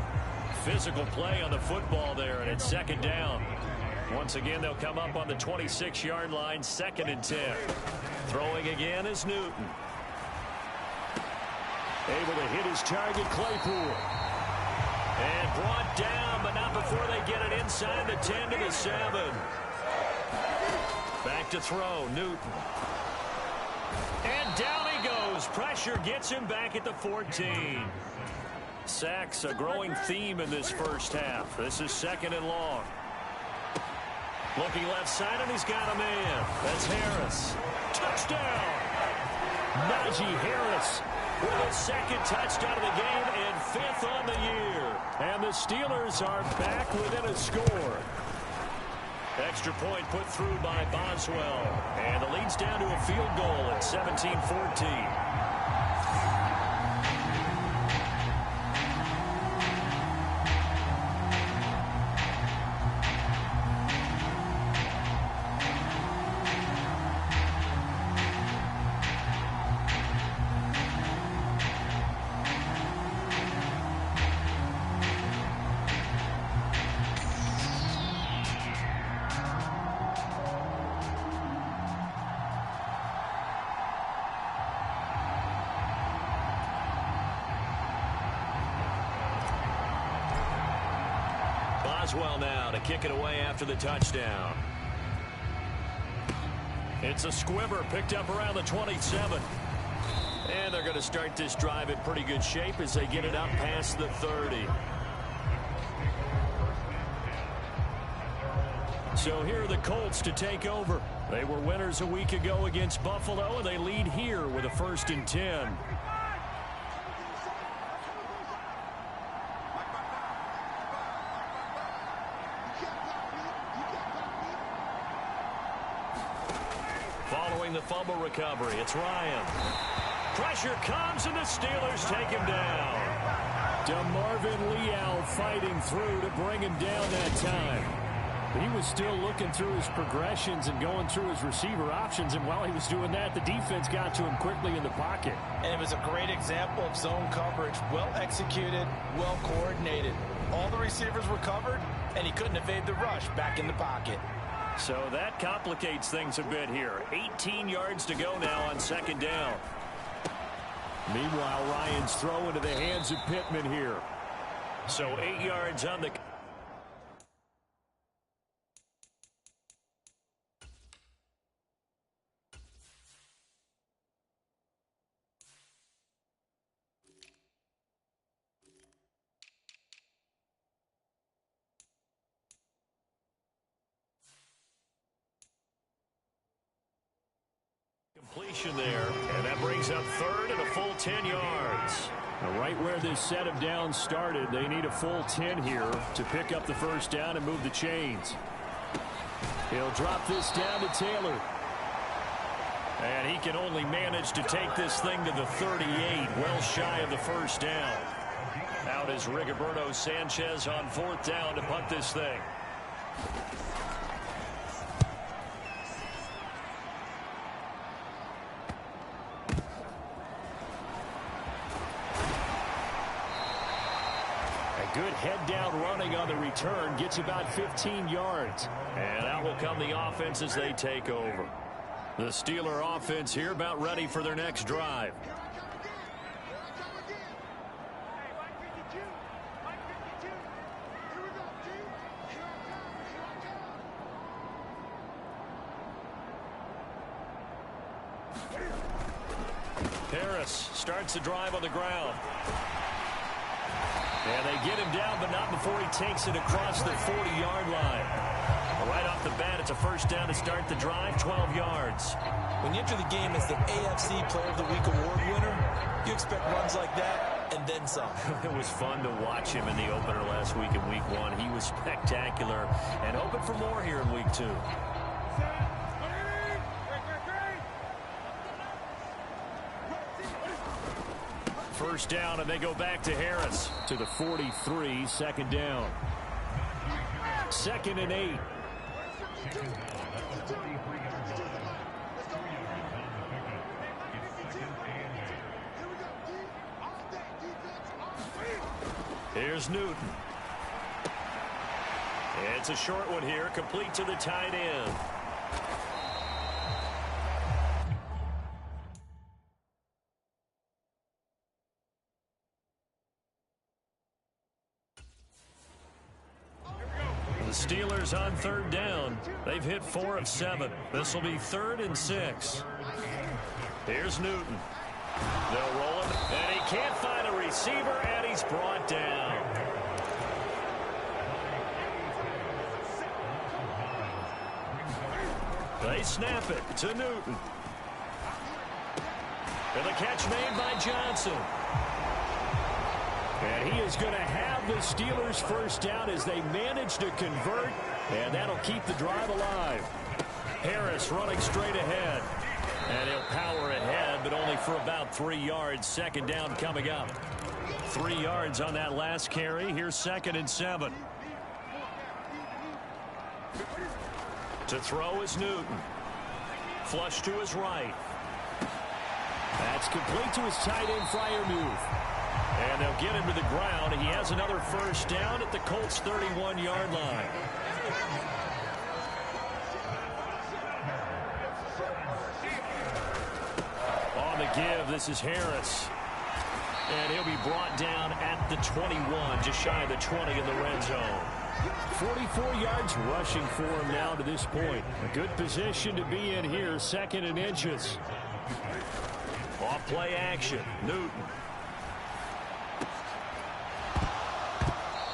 Physical play on the football there, and it's 2nd down. Once again, they'll come up on the 26-yard line, 2nd and 10. Throwing again is Newton. Able to hit his target, Claypool. And brought down, but not before they get it inside the 10 to the 7. Back to throw, Newton. And down he goes. Pressure gets him back at the 14. Sacks, a growing theme in this first half. This is 2nd and long. Looking left side, and he's got a man. That's Harris. Touchdown! Najee Harris with his 2nd touchdown of the game and 5th on the year. And the Steelers are back within a score. Extra point put through by Boswell. And the lead's down to a field goal at 17-14. Boswell now to kick it away after the touchdown. It's a squibber picked up around the 27. And they're going to start this drive in pretty good shape as they get it up past the 30. So here are the Colts to take over. They were winners a week ago against Buffalo, and they lead here with a 1st and 10. Following the fumble recovery, it's Ryan. Pressure comes, and the Steelers take him down. DeMarvin Leal fighting through to bring him down that time. He was still looking through his progressions and going through his receiver options, and while he was doing that, the defense got to him quickly in the pocket. And it was a great example of zone coverage. Well executed, well coordinated. All the receivers were covered, and he couldn't evade the rush back in the pocket. So that complicates things a bit here. 18 yards to go now on 2nd down. Meanwhile, Ryan's throw into the hands of Pittman here. So 8 yards on the... completion there, and that brings up 3rd and a full 10 yards. Now, right where this set of downs started, they need a full 10 here to pick up the 1st down and move the chains. He'll drop this down to Taylor. And he can only manage to take this thing to the 38, well shy of the 1st down. Out is Rigoberto Sanchez on 4th down to punt this thing. Good head-down running on the return. Gets about 15 yards. And out will come the offense as they take over. The Steeler offense here about ready for their next drive. Harris starts the drive on the ground. And they get him down, but not before he takes it across the 40-yard line. Right off the bat, it's a first down to start the drive, 12 yards. When you enter the game as the AFC Player of the Week award winner, you expect runs like that and then some. It was fun to watch him in the opener last week in Week 1. He was spectacular and hoping for more here in Week 2. First down, and they go back to Harris to the 43, second down. 2nd and 8. Here's Newton. It's a short one here, complete to the tight end. The Steelers on 3rd down. They've hit 4 of 7. This will be 3rd and 6. Here's Newton. They'll roll him, and he can't find a receiver, and he's brought down. They snap it to Newton. And the catch made by Johnson. And he is going to have the Steelers first down as they manage to convert, and that'll keep the drive alive. Harris running straight ahead. And he'll power ahead, but only for about 3 yards. Second down coming up. 3 yards on that last carry. Here's 2nd and 7. To throw is Newton. Flush to his right. That's complete to his tight end, Freiermuth. And they'll get him to the ground. He has another first down at the Colts' 31-yard line. On the give, this is Harris. And he'll be brought down at the 21, just shy of the 20 in the red zone. 44 yards rushing for him now to this point. A good position to be in here, 2nd and inches. Off play action, Newton.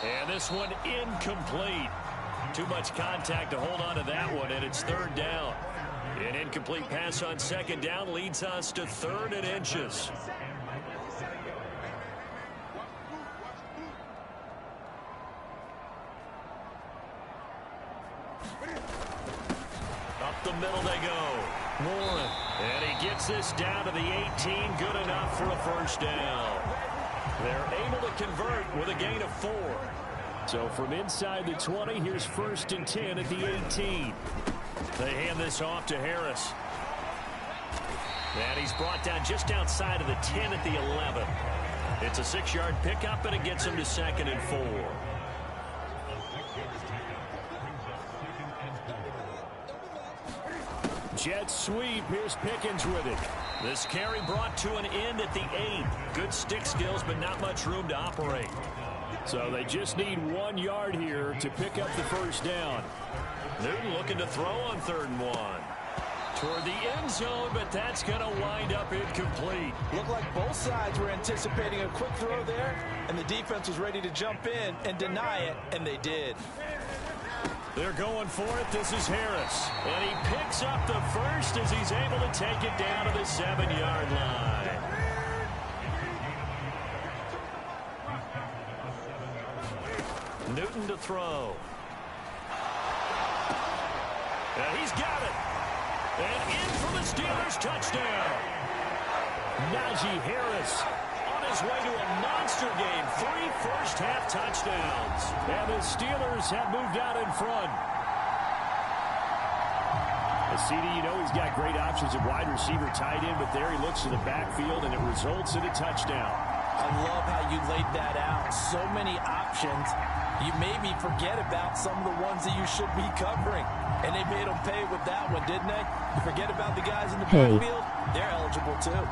And this one incomplete. Too much contact to hold on to that one, and it's 3rd down. An incomplete pass on 2nd down leads us to 3rd and inches. Up the middle they go. Warren. And he gets this down to the 18. Good enough for a first down. They're able to convert with a gain of 4. So from inside the 20, here's 1st and 10 at the 18. They hand this off to Harris. And he's brought down just outside of the 10 at the 11. It's a 6-yard pickup, and it gets him to 2nd and 4. Jet sweep. Here's Pickens with it. This carry brought to an end at the 8. Good stick skills, but not much room to operate. So they just need 1 yard here to pick up the first down. Newton looking to throw on 3rd and 1. Toward the end zone, but that's going to wind up incomplete. Looked like both sides were anticipating a quick throw there, and the defense was ready to jump in and deny it, and they did. They're going for it. This is Harris. And he picks up the first as he's able to take it down to the 7-yard line. Newton to throw. And he's got it. And in for the Steelers touchdown. Najee Harris on his way to a monster game. 3 first-half touchdowns. And the Steelers have moved out in front. CD, you know he's got great options at wide receiver, tight end, but there he looks to the backfield, and it results in a touchdown. I love how you laid that out. So many options. You maybe forget about some of the ones that you should be covering. And they made them pay with that one, didn't they? You forget about the guys in the backfield. They're eligible too.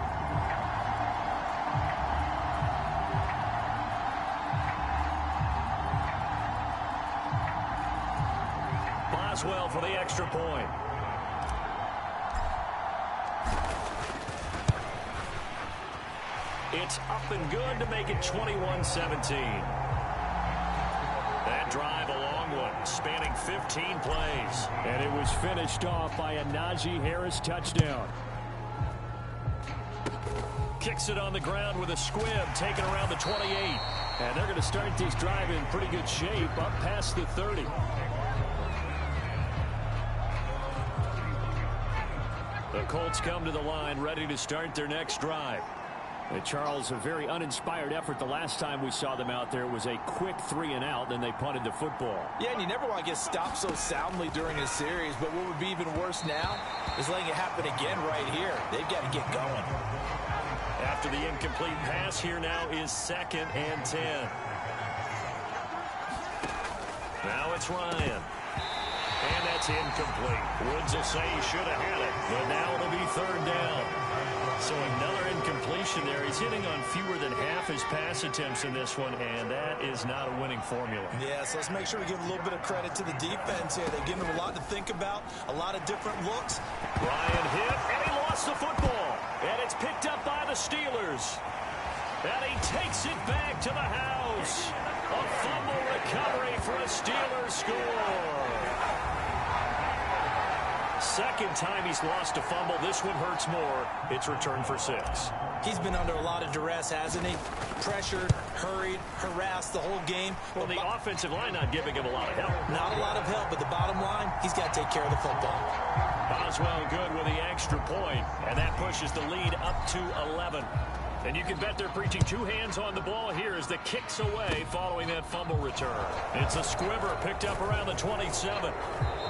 Boswell for the extra point. It's up and good to make it 21-17. That drive, a long one, spanning 15 plays. And it was finished off by a Najee Harris touchdown. Kicks it on the ground with a squib, taken around the 28. And they're going to start this drive in pretty good shape, up past the 30. The Colts come to the line, ready to start their next drive. And Charles, a very uninspired effort. The last time we saw them out there was a quick 3-and-out, then they punted the football. Yeah, and you never want to get stopped so soundly during a series, but what would be even worse now is letting it happen again right here. They've got to get going. After the incomplete pass, here now is 2nd and 10. Now it's Ryan. And that's incomplete. Woods will say he should have had it, but now it'll be 3rd down. So another incompletion there. He's hitting on fewer than half his pass attempts in this one, and that is not a winning formula. Yeah, so let's make sure we give a little bit of credit to the defense here. They've given him a lot to think about, a lot of different looks. Ryan hit, and he lost the football. And it's picked up by the Steelers. And he takes it back to the house. A fumble recovery for a Steelers score. Second time he's lost a fumble. This one hurts more. It's returned for 6. He's been under a lot of duress, hasn't he? Pressured, hurried, harassed the whole game. Well, the offensive line not giving him a lot of help. Not a lot of help, but the bottom line, he's got to take care of the football. Boswell good with the extra point, and that pushes the lead up to 11. And you can bet they're preaching 2 hands on the ball here as the kick's away following that fumble return. It's a squibber picked up around the 27.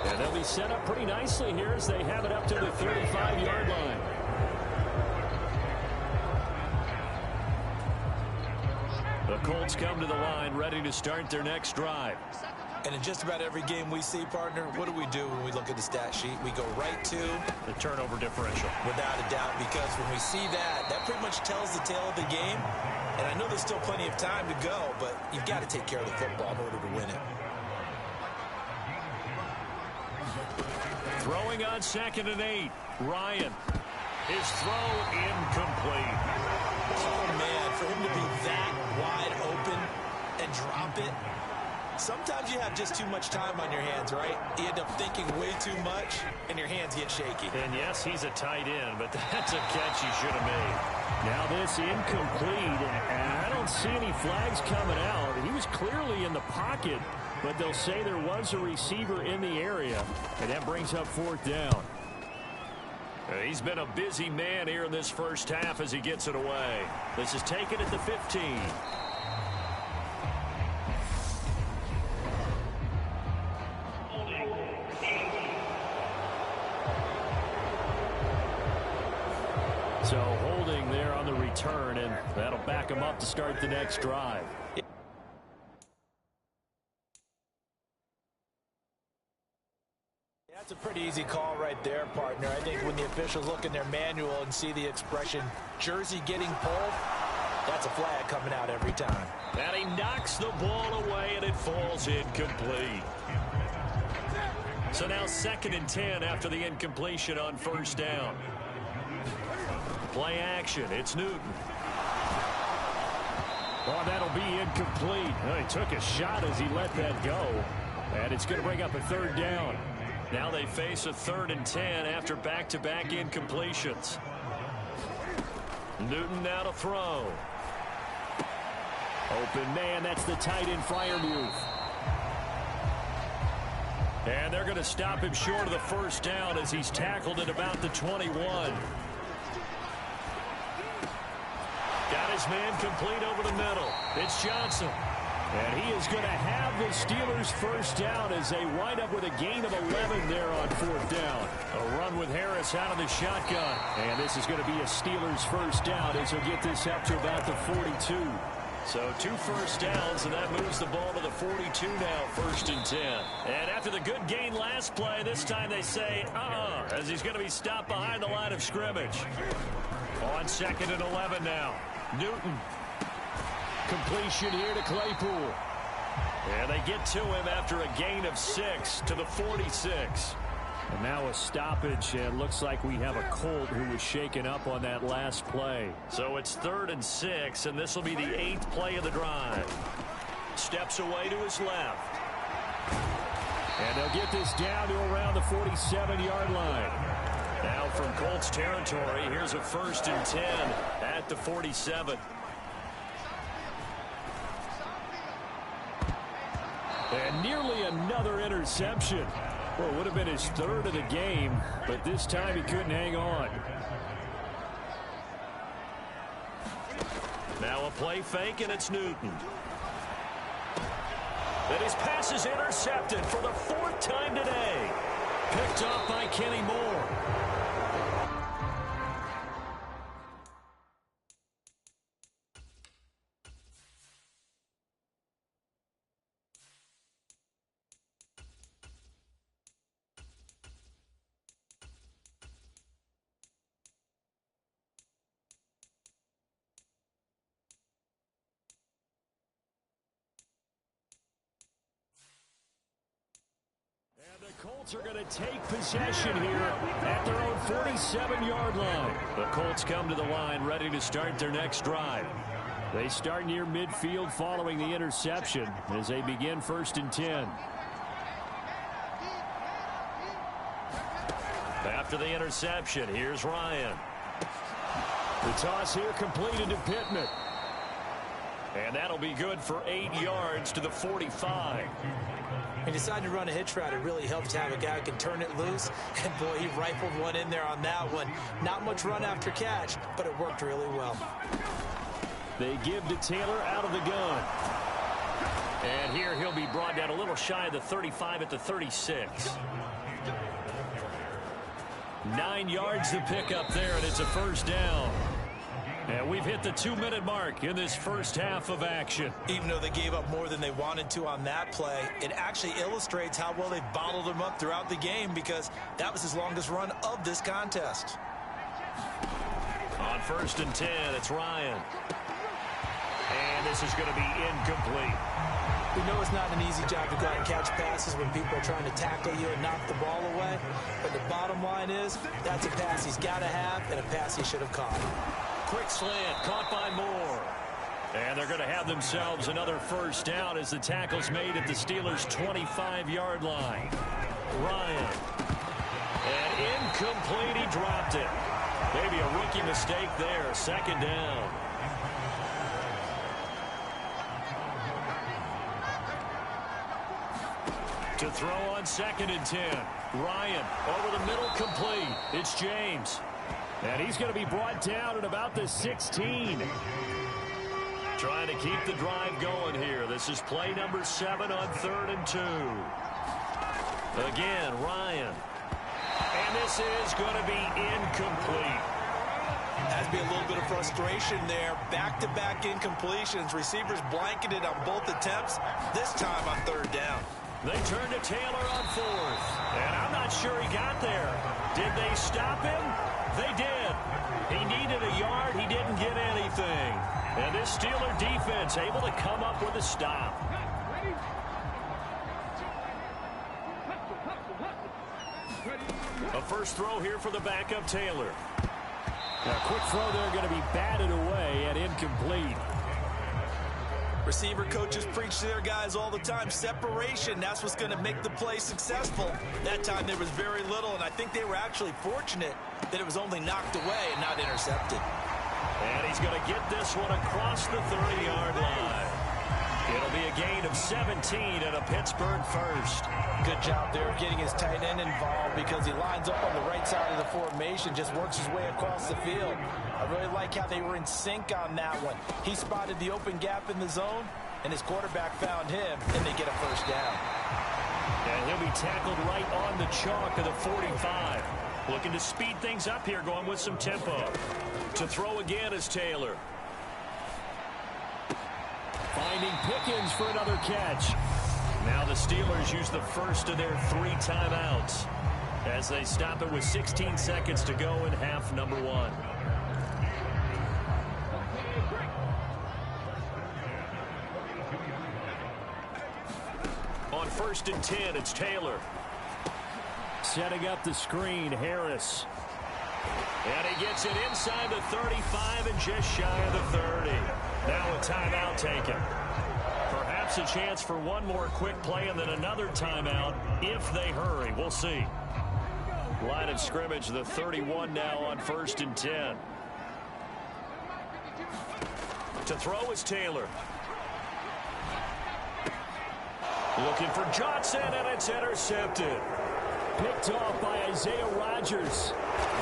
And they'll be set up pretty nicely here as they have it up to the 35-yard line. The Colts come to the line ready to start their next drive. And in just about every game we see, partner, what do we do when we look at the stat sheet? We go right to the turnover differential. Without a doubt, because when we see that, that pretty much tells the tale of the game. And I know there's still plenty of time to go, but you've got to take care of the football in order to win it. Throwing on 2nd and 8. Ryan. His throw incomplete. Oh, man, for him to be that wide open and drop it. Sometimes you have just too much time on your hands, right? You end up thinking way too much, and your hands get shaky. And yes, he's a tight end, but that's a catch he should have made. Now this incomplete, and I don't see any flags coming out. He was clearly in the pocket, but they'll say there was a receiver in the area, and that brings up 4th down. He's been a busy man here in this first half as he gets it away. This is taken at the 15. So holding there on the return, and that'll back him up to start the next drive. That's a pretty easy call right there, partner. I think when the officials look in their manual and see the expression jersey getting pulled, that's a flag coming out every time. And he knocks the ball away, and it falls incomplete. So now 2nd and 10 after the incompletion on 1st down. Play action. It's Newton. Oh, that'll be incomplete. Well, he took a shot as he let that go. And it's going to bring up a 3rd down. Now they face a 3rd and 10 after back-to-back incompletions. Newton now to throw. Open man, that's the tight end Freiermuth. And they're going to stop him short of the 1st down as he's tackled at about the 21. Got his man complete over the middle. It's Johnson. And he is going to have the Steelers first down as they wind up with a gain of 11 there on fourth down. A run with Harris out of the shotgun. And this is going to be a Steelers first down as he'll get this up to about the 42. So 2 first downs, and that moves the ball to the 42 now, 1st and 10. And after the good gain last play, this time they say, as he's going to be stopped behind the line of scrimmage. On 2nd and 11 now. Newton. Completion here to Claypool. And they get to him after a gain of 6 to the 46. And now a stoppage, and looks like we have a Colt who was shaken up on that last play. So it's 3rd and 6, and this will be the 8th play of the drive. Steps away to his left. And they'll get this down to around the 47-yard line. Now from Colts territory, here's a 1st and 10 at the 47. And nearly another interception. Well, it would have been his 3rd of the game, but this time he couldn't hang on. Now a play fake, and it's Newton. And his pass is intercepted for the 4th time today. Picked off by Kenny Moore. Colts are going to take possession here at their own 47-yard line. The Colts come to the line ready to start their next drive. They start near midfield following the interception as they begin 1st and 10. After the interception, here's Ryan. The toss here completed to Pittman. And that'll be good for 8 yards to the 45. He decided to run a hitch route. It really helps to have a guy who can turn it loose. And, boy, he rifled one in there on that one. Not much run after catch, but it worked really well. They give to Taylor out of the gun. And here he'll be brought down a little shy of the 35 at the 36. 9 yards to pick up there, and it's a 1st down. And we've hit the 2-minute mark in this first half of action. Even though they gave up more than they wanted to on that play, it actually illustrates how well they bottled him up throughout the game, because that was his longest run of this contest. On 1st and 10, it's Ryan. And this is going to be incomplete. We know it's not an easy job to go out and catch passes when people are trying to tackle you and knock the ball away. But the bottom line is, that's a pass he's got to have and a pass he should have caught. Quick slant, caught by Moore. And they're going to have themselves another 1st down as the tackle's made at the Steelers' 25-yard line. Ryan. And incomplete, he dropped it. Maybe a rookie mistake there, 2nd down. To throw on 2nd and 10. Ryan over the middle, complete. It's James. And he's going to be brought down at about the 16. Trying to keep the drive going here. This is play number 7 on 3rd and 2. Again, Ryan. And this is going to be incomplete. Has to be a little bit of frustration there. Back-to-back incompletions. Receivers blanketed on both attempts, this time on 3rd down. They turn to Taylor on 4th. And I'm not sure he got there. Did they stop him? They did. He needed a yard. He didn't get anything. And this Steeler defense able to come up with a stop. A first throw here for the backup Taylor. A quick throw there going to be batted away and incomplete. Receiver coaches preach to their guys all the time. Separation, that's what's going to make the play successful. That time there was very little, and I think they were actually fortunate that it was only knocked away and not intercepted. And he's going to get this one across the 30-yard line. It'll be a gain of 17 and a Pittsburgh 1st. Good job there of getting his tight end involved, because he lines up on the right side of the formation, just works his way across the field. I really like how they were in sync on that one. He spotted the open gap in the zone. and his quarterback found him, and they get a first down. And he'll be tackled right on the chalk of the 45. Looking to speed things up here, going with some tempo. To throw again is Taylor. Finding Pickens for another catch. Now the Steelers use the first of their 3 timeouts as they stop it with 16 seconds to go in half number 1. On 1st and 10, it's Taylor. Setting up the screen, Harris. And he gets it inside the 35 and just shy of the 30. Now a timeout taken. Perhaps a chance for one more quick play and then another timeout if they hurry. We'll see. Line of scrimmage, the 31 now on 1st and 10. To throw is Taylor. Looking for Johnson, and it's intercepted. Picked off by Isaiah Rodgers.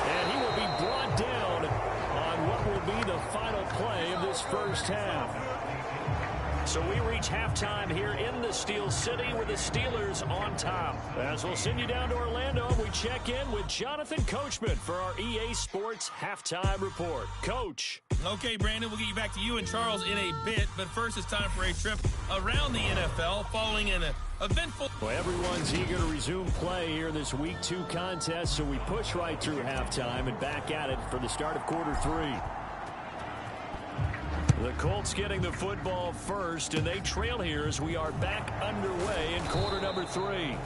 And he will be brought down on what will be the final play of this first half. So we reach halftime here in the Steel City with the Steelers on top. As we'll send you down to Orlando, we check in with Jonathan Coachman for our EA Sports Halftime Report. Coach. Okay, Brandon, we'll get you back to you and Charles in a bit, but first it's time for a trip around the NFL following an eventful... Well, everyone's eager to resume play here in this Week 2 contest, so we push right through halftime and back at it for the start of quarter 3. The Colts getting the football first, and they trail here as we are back underway in quarter number 3.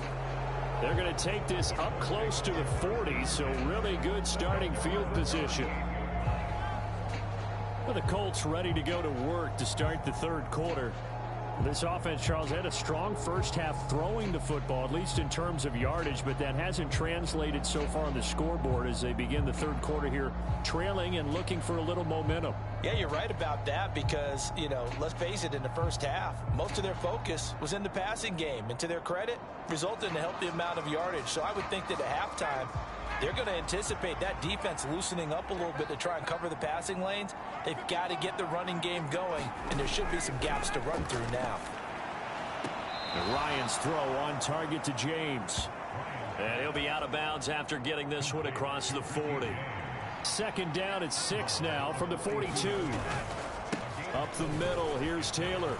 They're going to take this up close to the 40, so really good starting field position. Well, the Colts ready to go to work to start the third quarter. This offense, Charles, had a strong first half throwing the football, at least in terms of yardage, but that hasn't translated so far on the scoreboard as they begin the third quarter here, trailing and looking for a little momentum. Yeah, you're right about that because, let's face it, in the first half, most of their focus was in the passing game. And to their credit, resulted in a healthy amount of yardage. So I would think that at halftime, they're going to anticipate that defense loosening up a little bit to try and cover the passing lanes. They've got to get the running game going, and there should be some gaps to run through now. And Ryan's throw on target to James. And he'll be out of bounds after getting this one across the 40. Second down at 6 now from the 42. Up the middle, here's Taylor.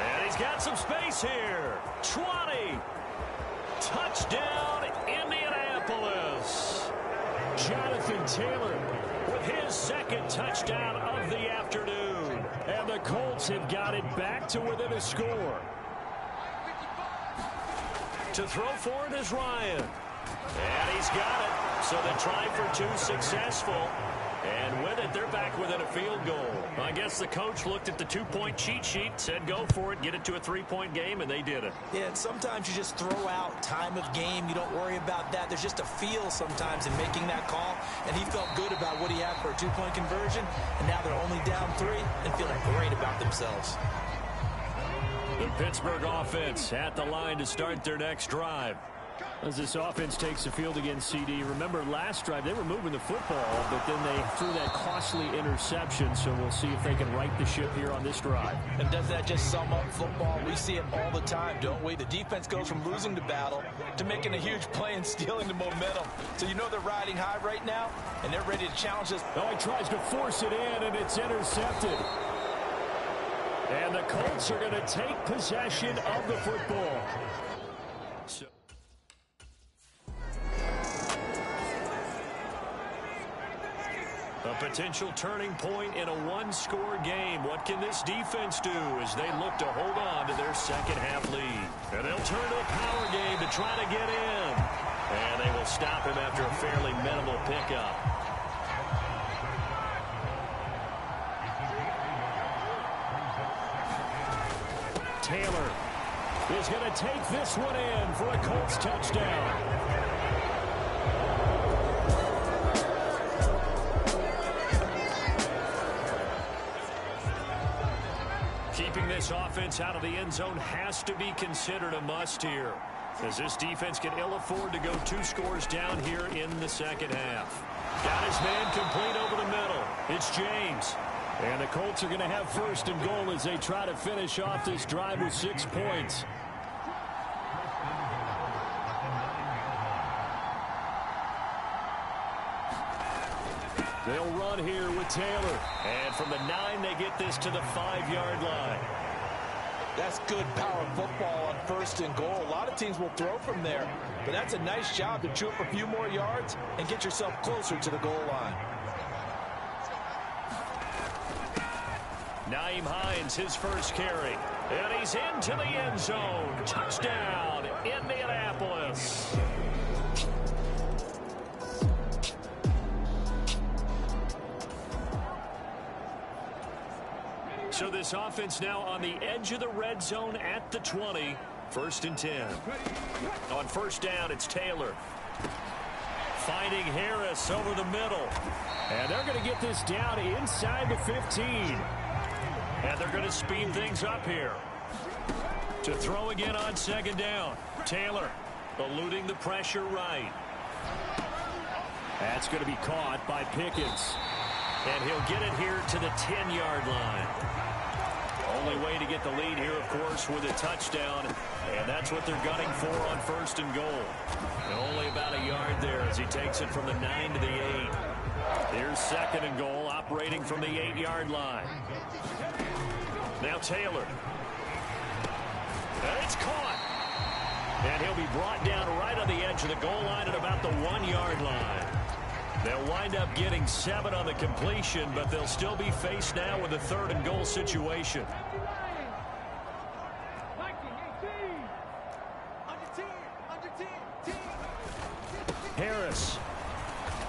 And he's got some space here. 20. Touchdown, Indianapolis. Jonathan Taylor with his second touchdown of the afternoon. And the Colts have got it back to within a score. To throw for it is Ryan. And he's got it. So the try for 2 successful. And with it, they're back within a field goal. I guess the coach looked at the 2-point cheat sheet, said go for it, get it to a 3-point game, and they did it. Yeah, and sometimes you just throw out time of game. You don't worry about that. There's just a feel sometimes in making that call, and he felt good about what he had for a 2-point conversion, and now they're only down 3 and feeling great about themselves. The Pittsburgh offense at the line to start their next drive. As this offense takes the field against CD, remember last drive they were moving the football, but then they threw that costly interception, so we'll see if they can right the ship here on this drive. And does that just sum up football? We see it all the time, don't we? The defense goes from losing the battle to making a huge play and stealing the momentum. So you know they're riding high right now, and they're ready to challenge this. Oh, he tries to force it in, and it's intercepted. And the Colts are going to take possession of the football. So a potential turning point in a one-score game. What can this defense do as they look to hold on to their second-half lead? And they'll turn to a power game to try to get in. And they will stop him after a fairly minimal pickup. Taylor is going to take this one in for a Colts touchdown. Keeping this offense out of the end zone has to be considered a must here, as this defense can ill afford to go 2 scores down here in the second half. Got his man complete over the middle. It's James. And the Colts are going to have first and goal as they try to finish off this drive with 6 points. They'll run here with Taylor. And from the 9, they get this to the 5-yard line. That's good power football on first and goal. A lot of teams will throw from there, but that's a nice job to chew up a few more yards and get yourself closer to the goal line. Nyheim Hines, his first carry. And he's into the end zone. Touchdown, Indianapolis. So this offense now on the edge of the red zone at the 20. First and 10. On first down, it's Taylor. Finding Harris over the middle. And they're going to get this down inside the 15. And they're going to speed things up here. To throw again on second down. Taylor eluding the pressure right. That's going to be caught by Pickens. And he'll get it here to the 10-yard line. Only way to get the lead here, of course, with a touchdown. And that's what they're gunning for on first and goal. And only about a yard there as he takes it from the 9 to the 8. Here's second and goal, operating from the 8-yard line. Now Taylor. And it's caught. And he'll be brought down right on the edge of the goal line at about the 1-yard line. They'll wind up getting 7 on the completion, but they'll still be faced now with a third and goal situation. Harris.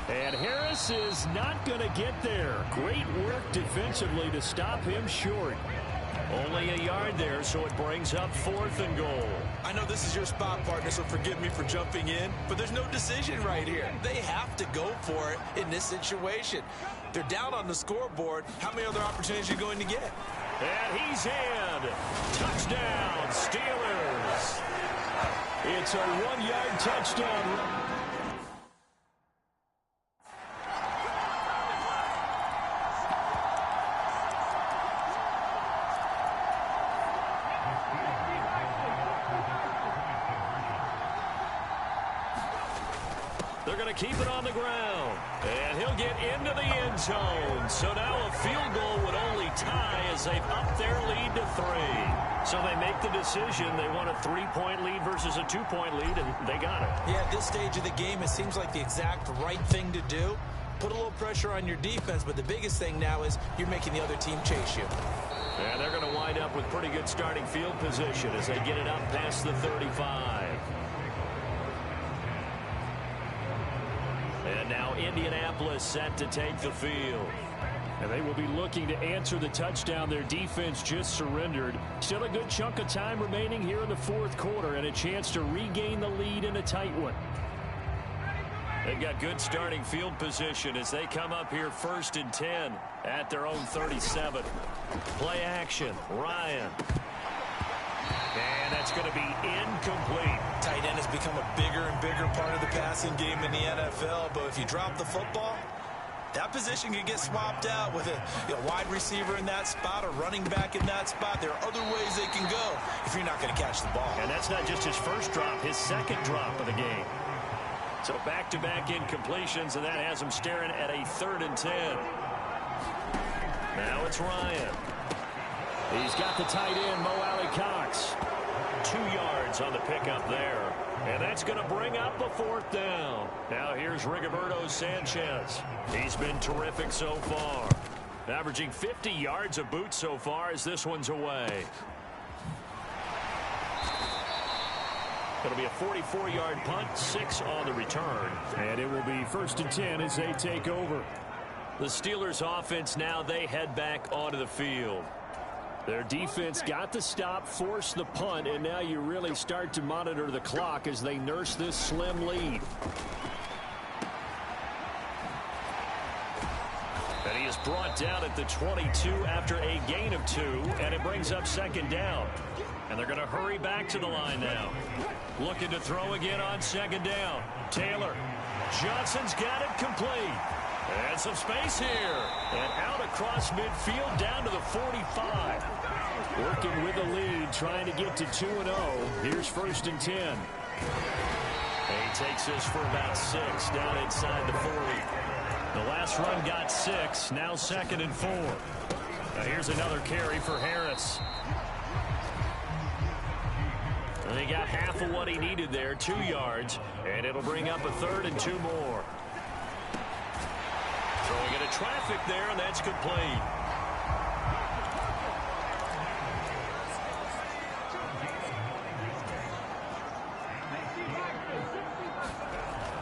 And Harris is not going to get there. Great work defensively to stop him short. Only a yard there, so it brings up fourth and goal. I know this is your spot, partner, so forgive me for jumping in, but there's no decision right here. They have to go for it in this situation. They're down on the scoreboard. How many other opportunities are you going to get? And he's in. Touchdown, Steelers. It's a 1-yard touchdown. They're going to keep it on the ground. And he'll get into the end zone. So now a field goal would only tie as they've upped their lead to 3. So they make the decision. They want a 3-point lead versus a 2-point lead, and they got it. Yeah, at this stage of the game, it seems like the exact right thing to do. Put a little pressure on your defense, but the biggest thing now is you're making the other team chase you. And they're going to wind up with pretty good starting field position as they get it up past the 35. And now Indianapolis set to take the field. And they will be looking to answer the touchdown their defense just surrendered. Still a good chunk of time remaining here in the fourth quarter and a chance to regain the lead in a tight one. They've got good starting field position as they come up here first and 10 at their own 37. Play action, Ryan. And that's going to be incomplete. Tight end has become a bigger and bigger part of the passing game in the NFL, but if you drop the football, that position can get swapped out with a wide receiver in that spot, a running back in that spot. There are other ways they can go if you're not going to catch the ball. And that's not just his first drop, his second drop of the game. So back-to-back incompletions, and that has him staring at a 3rd and 10. Now it's Ryan. He's got the tight end, Mo Alley-Cox. 2 yards on the pickup there. And that's going to bring up a 4th down. Now here's Rigoberto Sanchez. He's been terrific so far. Averaging 50 yards a boot so far as this one's away. It'll be a 44-yard punt, 6 on the return. And it will be 1st and 10 as they take over. The Steelers offense now, they head back onto the field. Their defense got the stop, forced the punt, and now you really start to monitor the clock as they nurse this slim lead. And he is brought down at the 22 after a gain of 2, and it brings up 2nd down. And they're going to hurry back to the line now. Looking to throw again on 2nd down. Taylor. Johnson's got it complete. And some space here. And out across midfield down to the 45. Working with the lead, trying to get to 2-0. Here's 1st and 10. He takes this for about 6 down inside the 40. The last run got 6. Now 2nd and 4. Now here's another carry for Harris. And he got half of what he needed there, 2 yards. And it'll bring up a 3rd and 2 more. Throwing into traffic there, and that's complete.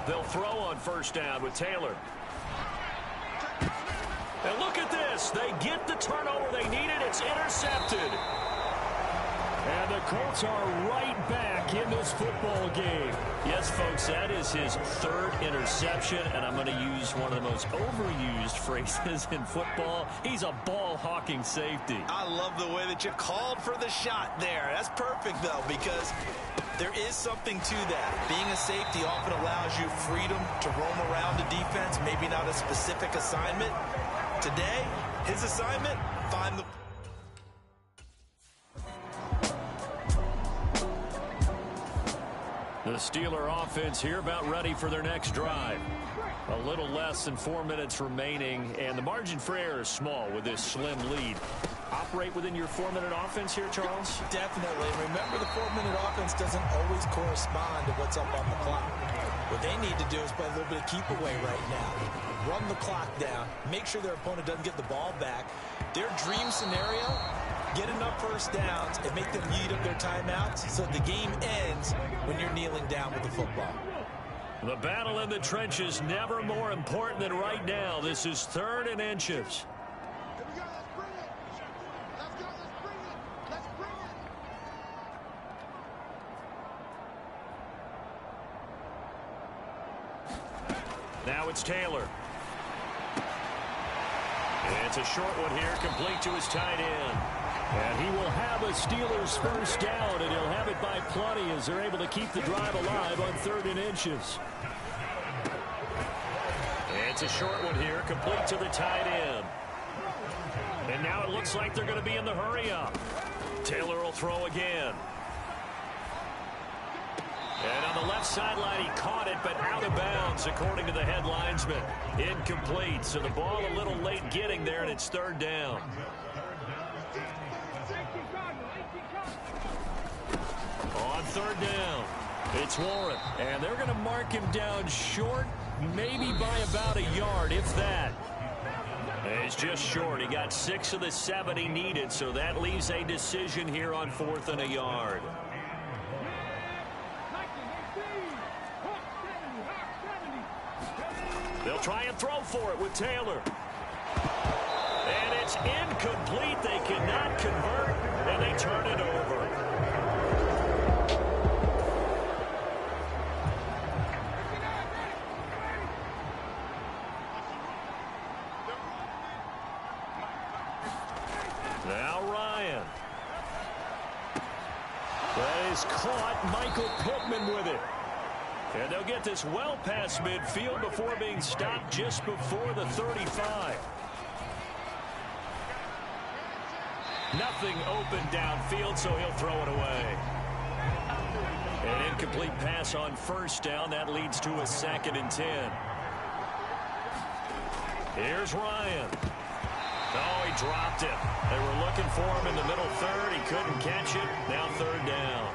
They'll throw on 1st down with Taylor. And look at this. They get the turnover they needed. It's intercepted. And the Colts are right back in this football game. Yes, folks, that is his 3rd interception, and I'm going to use one of the most overused phrases in football. He's a ball-hawking safety. I love the way that you called for the shot there. That's perfect, though, because there is something to that. Being a safety often allows you freedom to roam around the defense, maybe not a specific assignment. Today, his assignment, find the... The Steeler offense here about ready for their next drive. A little less than 4 minutes remaining, and the margin for error is small with this slim lead. Operate within your 4-minute offense here, Charles? Definitely. Remember, the 4-minute offense doesn't always correspond to what's up on the clock. What they need to do is play a little bit of keep away right now. Run the clock down. Make sure their opponent doesn't get the ball back. Their dream scenario, get enough 1st downs and make them eat up their timeouts so the game ends when you're kneeling down with the football. The battle in the trenches never more important than right now. This is 3rd and inches. Now it's Taylor. It's a short one here, complete to his tight end. And he will have a Steelers 1st down, and he'll have it by plenty as they're able to keep the drive alive on 3rd and inches. It's a short one here, complete to the tight end. And now it looks like they're going to be in the hurry-up. Taylor will throw again. And on the left sideline, he caught it, but out of bounds, according to the head linesman. Incomplete, so the ball a little late getting there, and it's 3rd down. On 3rd down, it's Warren. And they're going to mark him down short, maybe by about a yard, if that. It's just short. He got 6 of the 7 he needed, so that leaves a decision here on 4th and a yard. They'll try and throw for it with Taylor. And it's incomplete. They cannot convert, and they turn it over. Now Ryan. That is caught. Michael Pittman with it. And they'll get this well past midfield before being stopped just before the 35. Nothing open downfield, so he'll throw it away. An incomplete pass on 1st down. That leads to a 2nd and 10. Here's Ryan. Oh, he dropped it. They were looking for him in the middle 3rd. He couldn't catch it. Now 3rd down.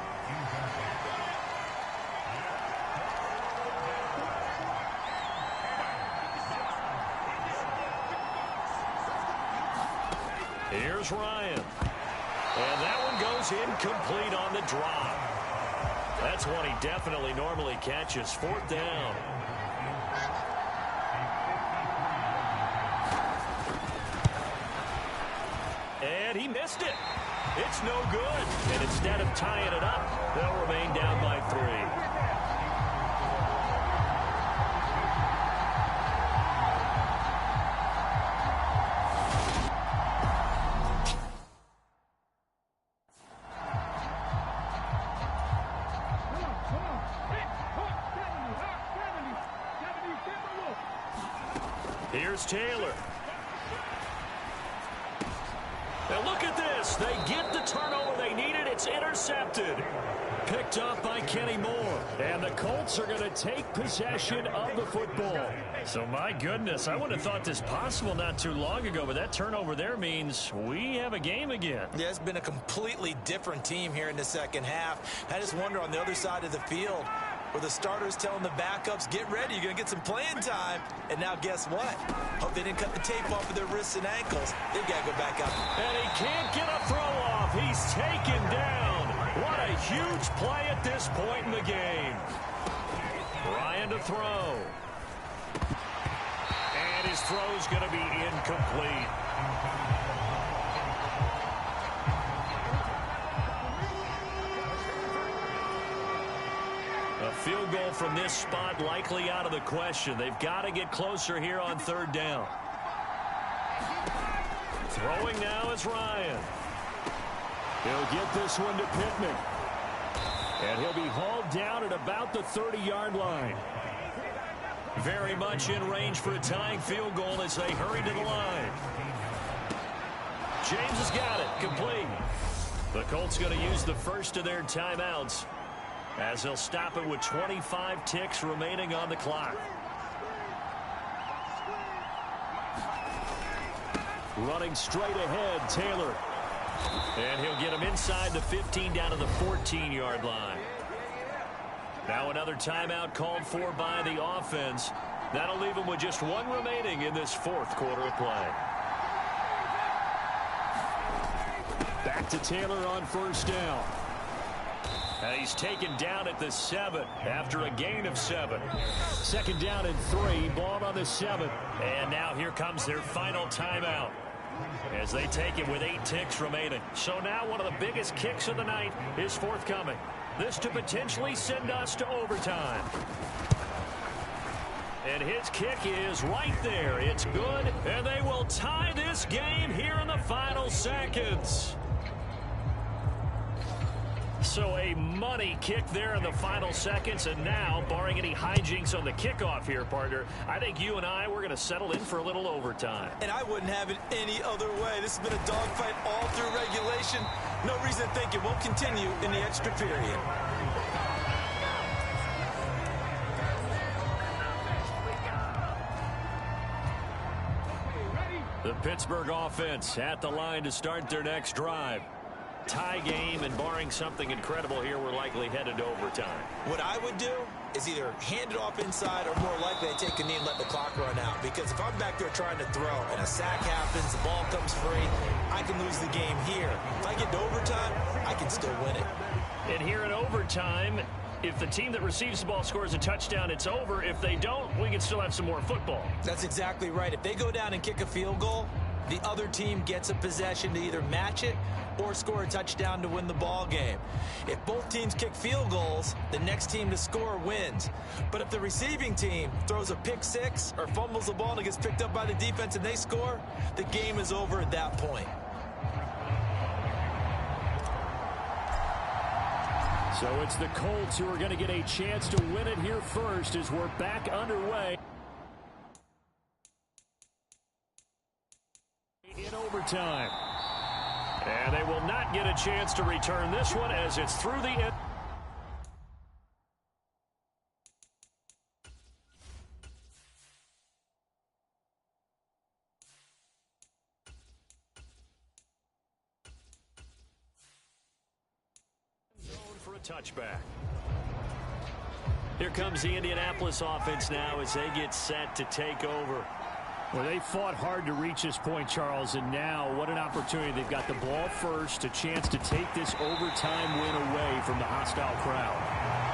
Here's Ryan. And that one goes incomplete on the drop. That's one he definitely normally catches. 4th down. And he missed it. It's no good. And instead of tying it up, they'll remain down by 3. Here's Taylor. And look at this. They get the turnover they needed. It's intercepted. Picked up by Kenny Moore. And the Colts are going to take possession of the football. So, my goodness, I would have thought this possible not too long ago, but that turnover there means we have a game again. Yeah, it's been a completely different team here in the second half. I just wonder on the other side of the field, where the starters telling the backups, get ready, you're going to get some playing time. And now guess what? Hope they didn't cut the tape off of their wrists and ankles. They've got to go back out. And he can't get a throw off. He's taken down. What a huge play at this point in the game. Ryan to throw. And his throw's going to be incomplete. A field goal from this spot likely out of the question. They've got to get closer here on third down. Throwing now is Ryan. He'll get this one to Pittman. And he'll be hauled down at about the 30-yard line. Very much in range for a tying field goal as they hurry to the line. James has got it. Complete. The Colts going to use the first of their timeouts, as they'll stop it with 25 ticks remaining on the clock. Running straight ahead, Taylor. And he'll get him inside the 15 down to the 14-yard line. Now another timeout called for by the offense. That'll leave him with just one remaining in this fourth quarter of play. Back to Taylor on first down. And he's taken down at the 7 after a gain of 7. Second down and 3, ball on the 7. And now here comes their final timeout, as they take it with 8 ticks remaining. So now one of the biggest kicks of the night is forthcoming. This to potentially send us to overtime. And his kick is right there. It's good, and they will tie this game here in the final seconds. So a money kick there in the final seconds, and now, barring any hijinks on the kickoff here, partner, I think you and I, we're going to settle in for a little overtime. And I wouldn't have it any other way. This has been a dogfight all through regulation. No reason to think it won't continue in the extra period. The Pittsburgh offense at the line to start their next drive. Tie game, and barring something incredible here, we're likely headed to overtime. What I would do is either hand it off inside, or more likely I take a knee and let the clock run out. Because if I'm back there trying to throw and a sack happens, the ball comes free, I can lose the game here. If I get to overtime, I can still win it. And here in overtime, if the team that receives the ball scores a touchdown, it's over. If they don't, we can still have some more football. That's exactly right. If they go down and kick a field goal, the other team gets a possession to either match it or score a touchdown to win the ball game. If both teams kick field goals, the next team to score wins. But if the receiving team throws a pick six or fumbles the ball and it gets picked up by the defense and they score, the game is over at that point. So it's the Colts who are going to get a chance to win it here first as we're back underway in overtime. And they will not get a chance to return this one as it's through the end. Zone for a touchback. Here comes the Indianapolis offense now as they get set to take over. Well, they fought hard to reach this point, Charles, and now what an opportunity. They've got the ball first, a chance to take this overtime win away from the hostile crowd.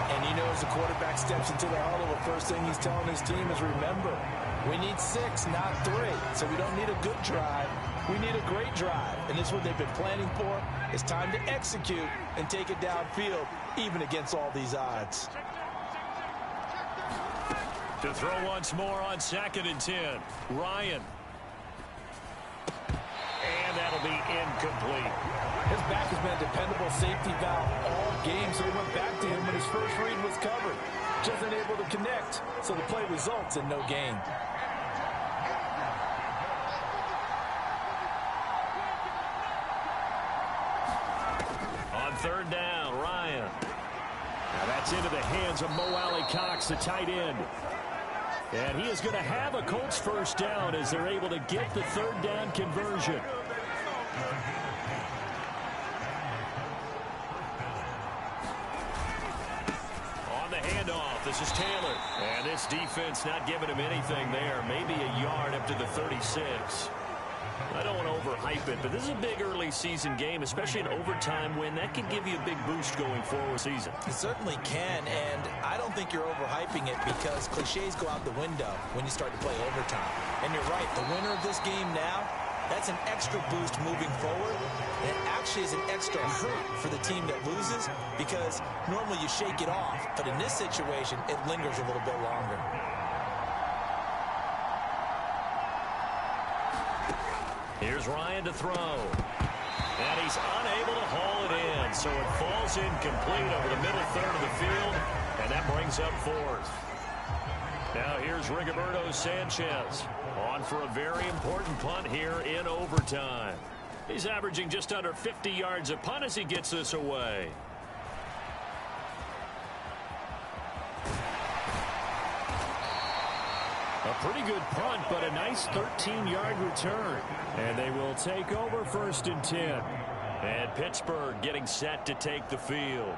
And you know, as the quarterback steps into the huddle, the first thing he's telling his team is, remember, we need 6, not 3. So we don't need a good drive. We need a great drive. And this is what they've been planning for. It's time to execute and take it downfield, even against all these odds. To throw once more on 2nd and 10. Ryan. And that'll be incomplete. His back has been a dependable safety valve all game, so he went back to him when his first read was covered. Just unable to connect, so the play results in no gain. third down. Ryan. Now that's into the hands of Mo Alley-Cox, the tight end. And he is going to have a Colts first down as they're able to get the third down conversion. On the handoff, this is Taylor. And this defense not giving him anything there. Maybe a yard up to the 36. I don't want to overhype it, but this is a big early season game, especially an overtime win. That can give you a big boost going forward season. It certainly can, and I don't think you're overhyping it because cliches go out the window when you start to play overtime. And you're right, the winner of this game now, that's an extra boost moving forward. And it actually is an extra hurt for the team that loses because normally you shake it off, but in this situation, it lingers a little bit longer. Here's Ryan to throw. And he's unable to haul it in. So it falls incomplete over the middle third of the field. And that brings up fourth. Now here's Rigoberto Sanchez on for a very important punt here in overtime. He's averaging just under 50 yards a punt as he gets this away. A pretty good punt, but a nice 13-yard return. And they will take over 1st and 10. And Pittsburgh getting set to take the field.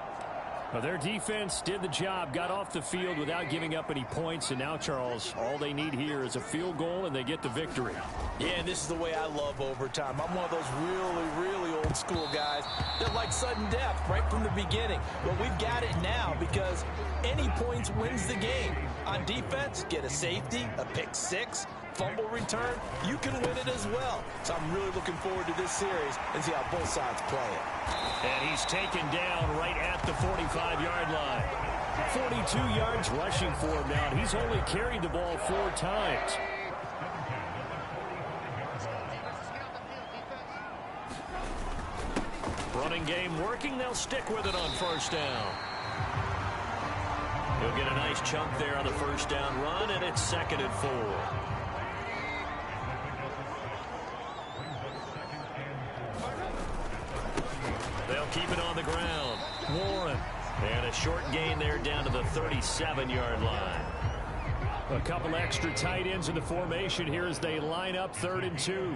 Well, their defense did the job, got off the field without giving up any points. And now, Charles, all they need here is a field goal, and they get the victory. Yeah, and this is the way I love overtime. I'm one of those really, really old school guys that like sudden death right from the beginning. But we've got it now because any points wins the game. On defense, get a safety, a pick six, fumble return, you can win it as well. So I'm really looking forward to this series and see how both sides play it. And he's taken down right at the 45-yard line. 42 yards rushing for him now, and he's only carried the ball 4 times. Running game working. They'll stick with it on 1st down. He'll get a nice chunk there on the 1st down run, and it's 2nd and 4. They'll keep it on the ground. Warren. And a short gain there down to the 37-yard line. A couple extra tight ends in the formation here as they line up 3rd and 2.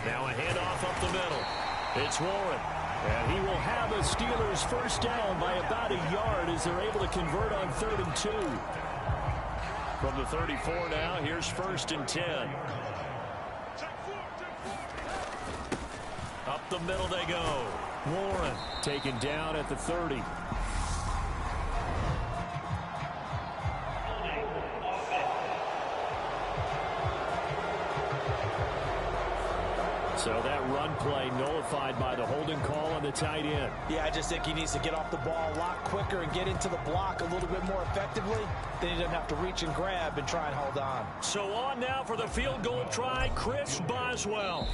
Now a handoff up the middle. It's Warren. And he will have a Steelers first down by about a yard as they're able to convert on 3rd and 2. From the 34 now, here's 1st and 10. Up the middle they go. Warren taken down at the 30. So that run play nullified by the holding call on the tight end. Yeah, I just think he needs to get off the ball a lot quicker and get into the block a little bit more effectively. Then he doesn't have to reach and grab and try and hold on. So on now for the field goal try, Chris Boswell.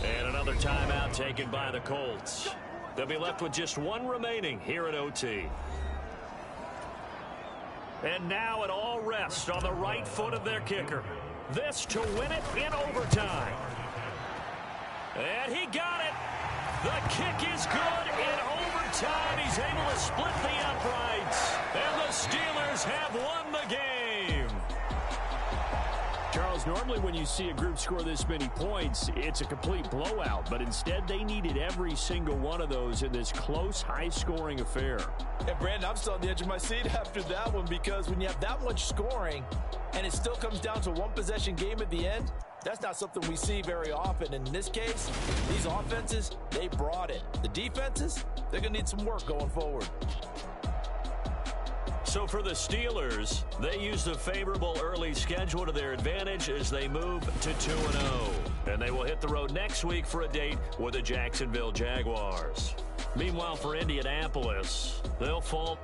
And another timeout taken by the Colts. They'll be left with just 1 remaining here at OT. And now it all rests on the right foot of their kicker. This to win it in overtime. And he got it. The kick is good in overtime. He's able to split the uprights. And the Steelers have won the game. Charles, normally when you see a group score this many points, it's a complete blowout. But instead, they needed every single one of those in this close, high-scoring affair. And, Brandon, I'm still on the edge of my seat after that one because when you have that much scoring and it still comes down to a one-possession game at the end, that's not something we see very often. In this case, these offenses, they brought it. The defenses, they're going to need some work going forward. So for the Steelers, they use the favorable early schedule to their advantage as they move to 2-0. And they will hit the road next week for a date with the Jacksonville Jaguars. Meanwhile, for Indianapolis, they'll fall.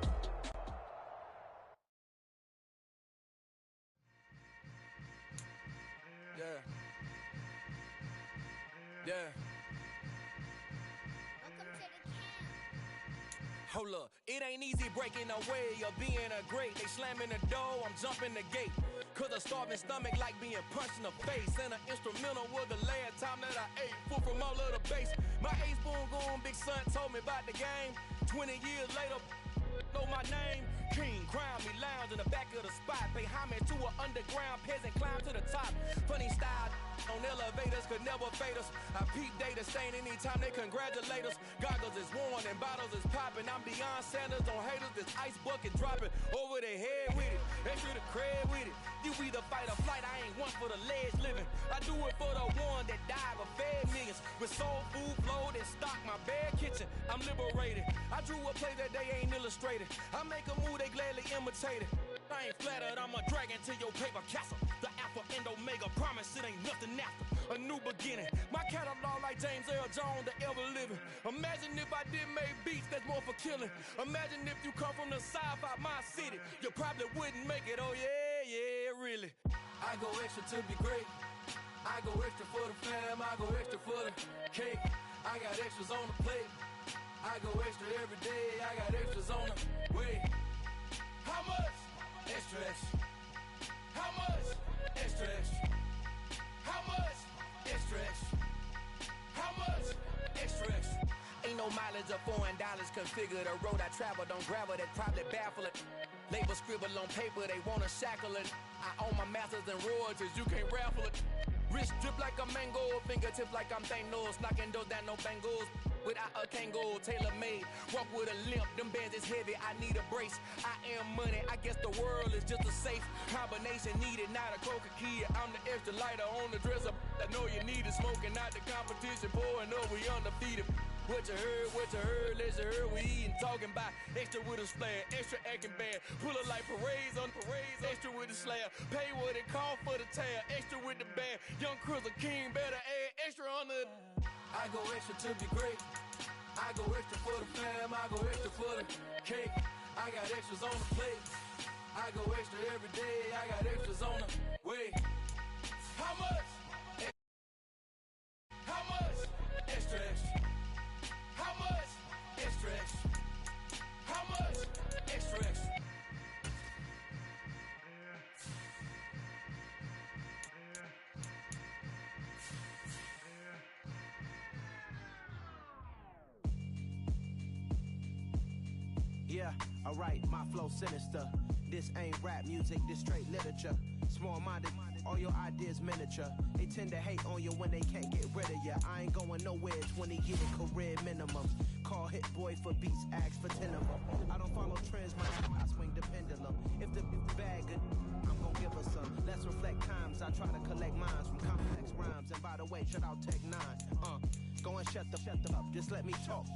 Hold up, it ain't easy breaking away or being a great. They slamming the door, I'm jumping the gate. Cause a starving stomach like being punched in the face. And an instrumental was the last time that I ate. Food from all of the base. My ace boom goon, big out the game. 20 years later, know my name. King, crown me, lounge in the back of the spot. Pay homage to an underground peasant, climb to the top. Funny style on elevators could never fade us. I peep data stain anytime they congratulate us. Goggles is worn and bottles is popping. I'm Deion Sanders on haters, this ice bucket dropping over their head with it. Extra the cred with it. You either fight or flight, I ain't one for the ledge living. I do it for the one that died but fed millions. With soul food flowed and stock my bare kitchen. I'm liberated. I drew a play that they ain't illustrated. I make a move, they gladly imitate it. I ain't flattered, I'm a dragon to your paper castle. The Alpha and Omega, promise it ain't nothing after. A new beginning. My catalog like James Earl Jones, the ever living. Imagine if I did make beats that's more for killing. Imagine if you come from the south out my city. You probably wouldn't make it, oh yeah, really. I go extra to be great. I go extra for the fam, I go extra for the cake. I got extras on the plate. I go extra every day, I got extras on the way. How much? Extra, extra. How much? Extra, extra. How much? Extra, extra. How much? Extra, extra. Ain't no mileage of $4 configure the road I travel. Don't gravel, that probably baffle it. Label scribble on paper, they wanna shackle it. I own my masters and royalties, you can't raffle it. Wrist drip like a mango, fingertips like I'm Thanos. Knocking those down, no bangles. Without a Kango, tailor-made. Walk with a limp, them bands is heavy, I need a brace. I am money, I guess the world is just a safe combination needed, not a coca key. I'm the extra lighter on the dresser. I know you need it, smoking out the competition, pouring up, we undefeated. What you heard, let's heard, we eating, talking about extra with a splash, extra acting bad. Pull it like parades on parades, extra with the slab. Pay what it cost for the tab, extra with the bag. Young Cruiser King, better add extra on the. I go extra to be great. I go extra for the fam, I go extra for the cake. I got extras on the plate. I go extra every day, I got extras on the way. How much? How much? Extra, extra. How much? Extra, extra. How much? Extra, extra. Yeah, alright, my flow sinister. This ain't rap music, this straight literature. Small-minded, all your ideas miniature. They tend to hate on you when they can't get rid of you. I ain't going nowhere, 20-year career minimum. Call Hit Boy for beats, ask for 10 of them. I don't follow trends, I swing the pendulum. If the bag good, I'm gonna give her some. Let's reflect times, I try to collect minds from complex rhymes. And by the way, shout out Tech 9. Go and shut the up, just let me talk.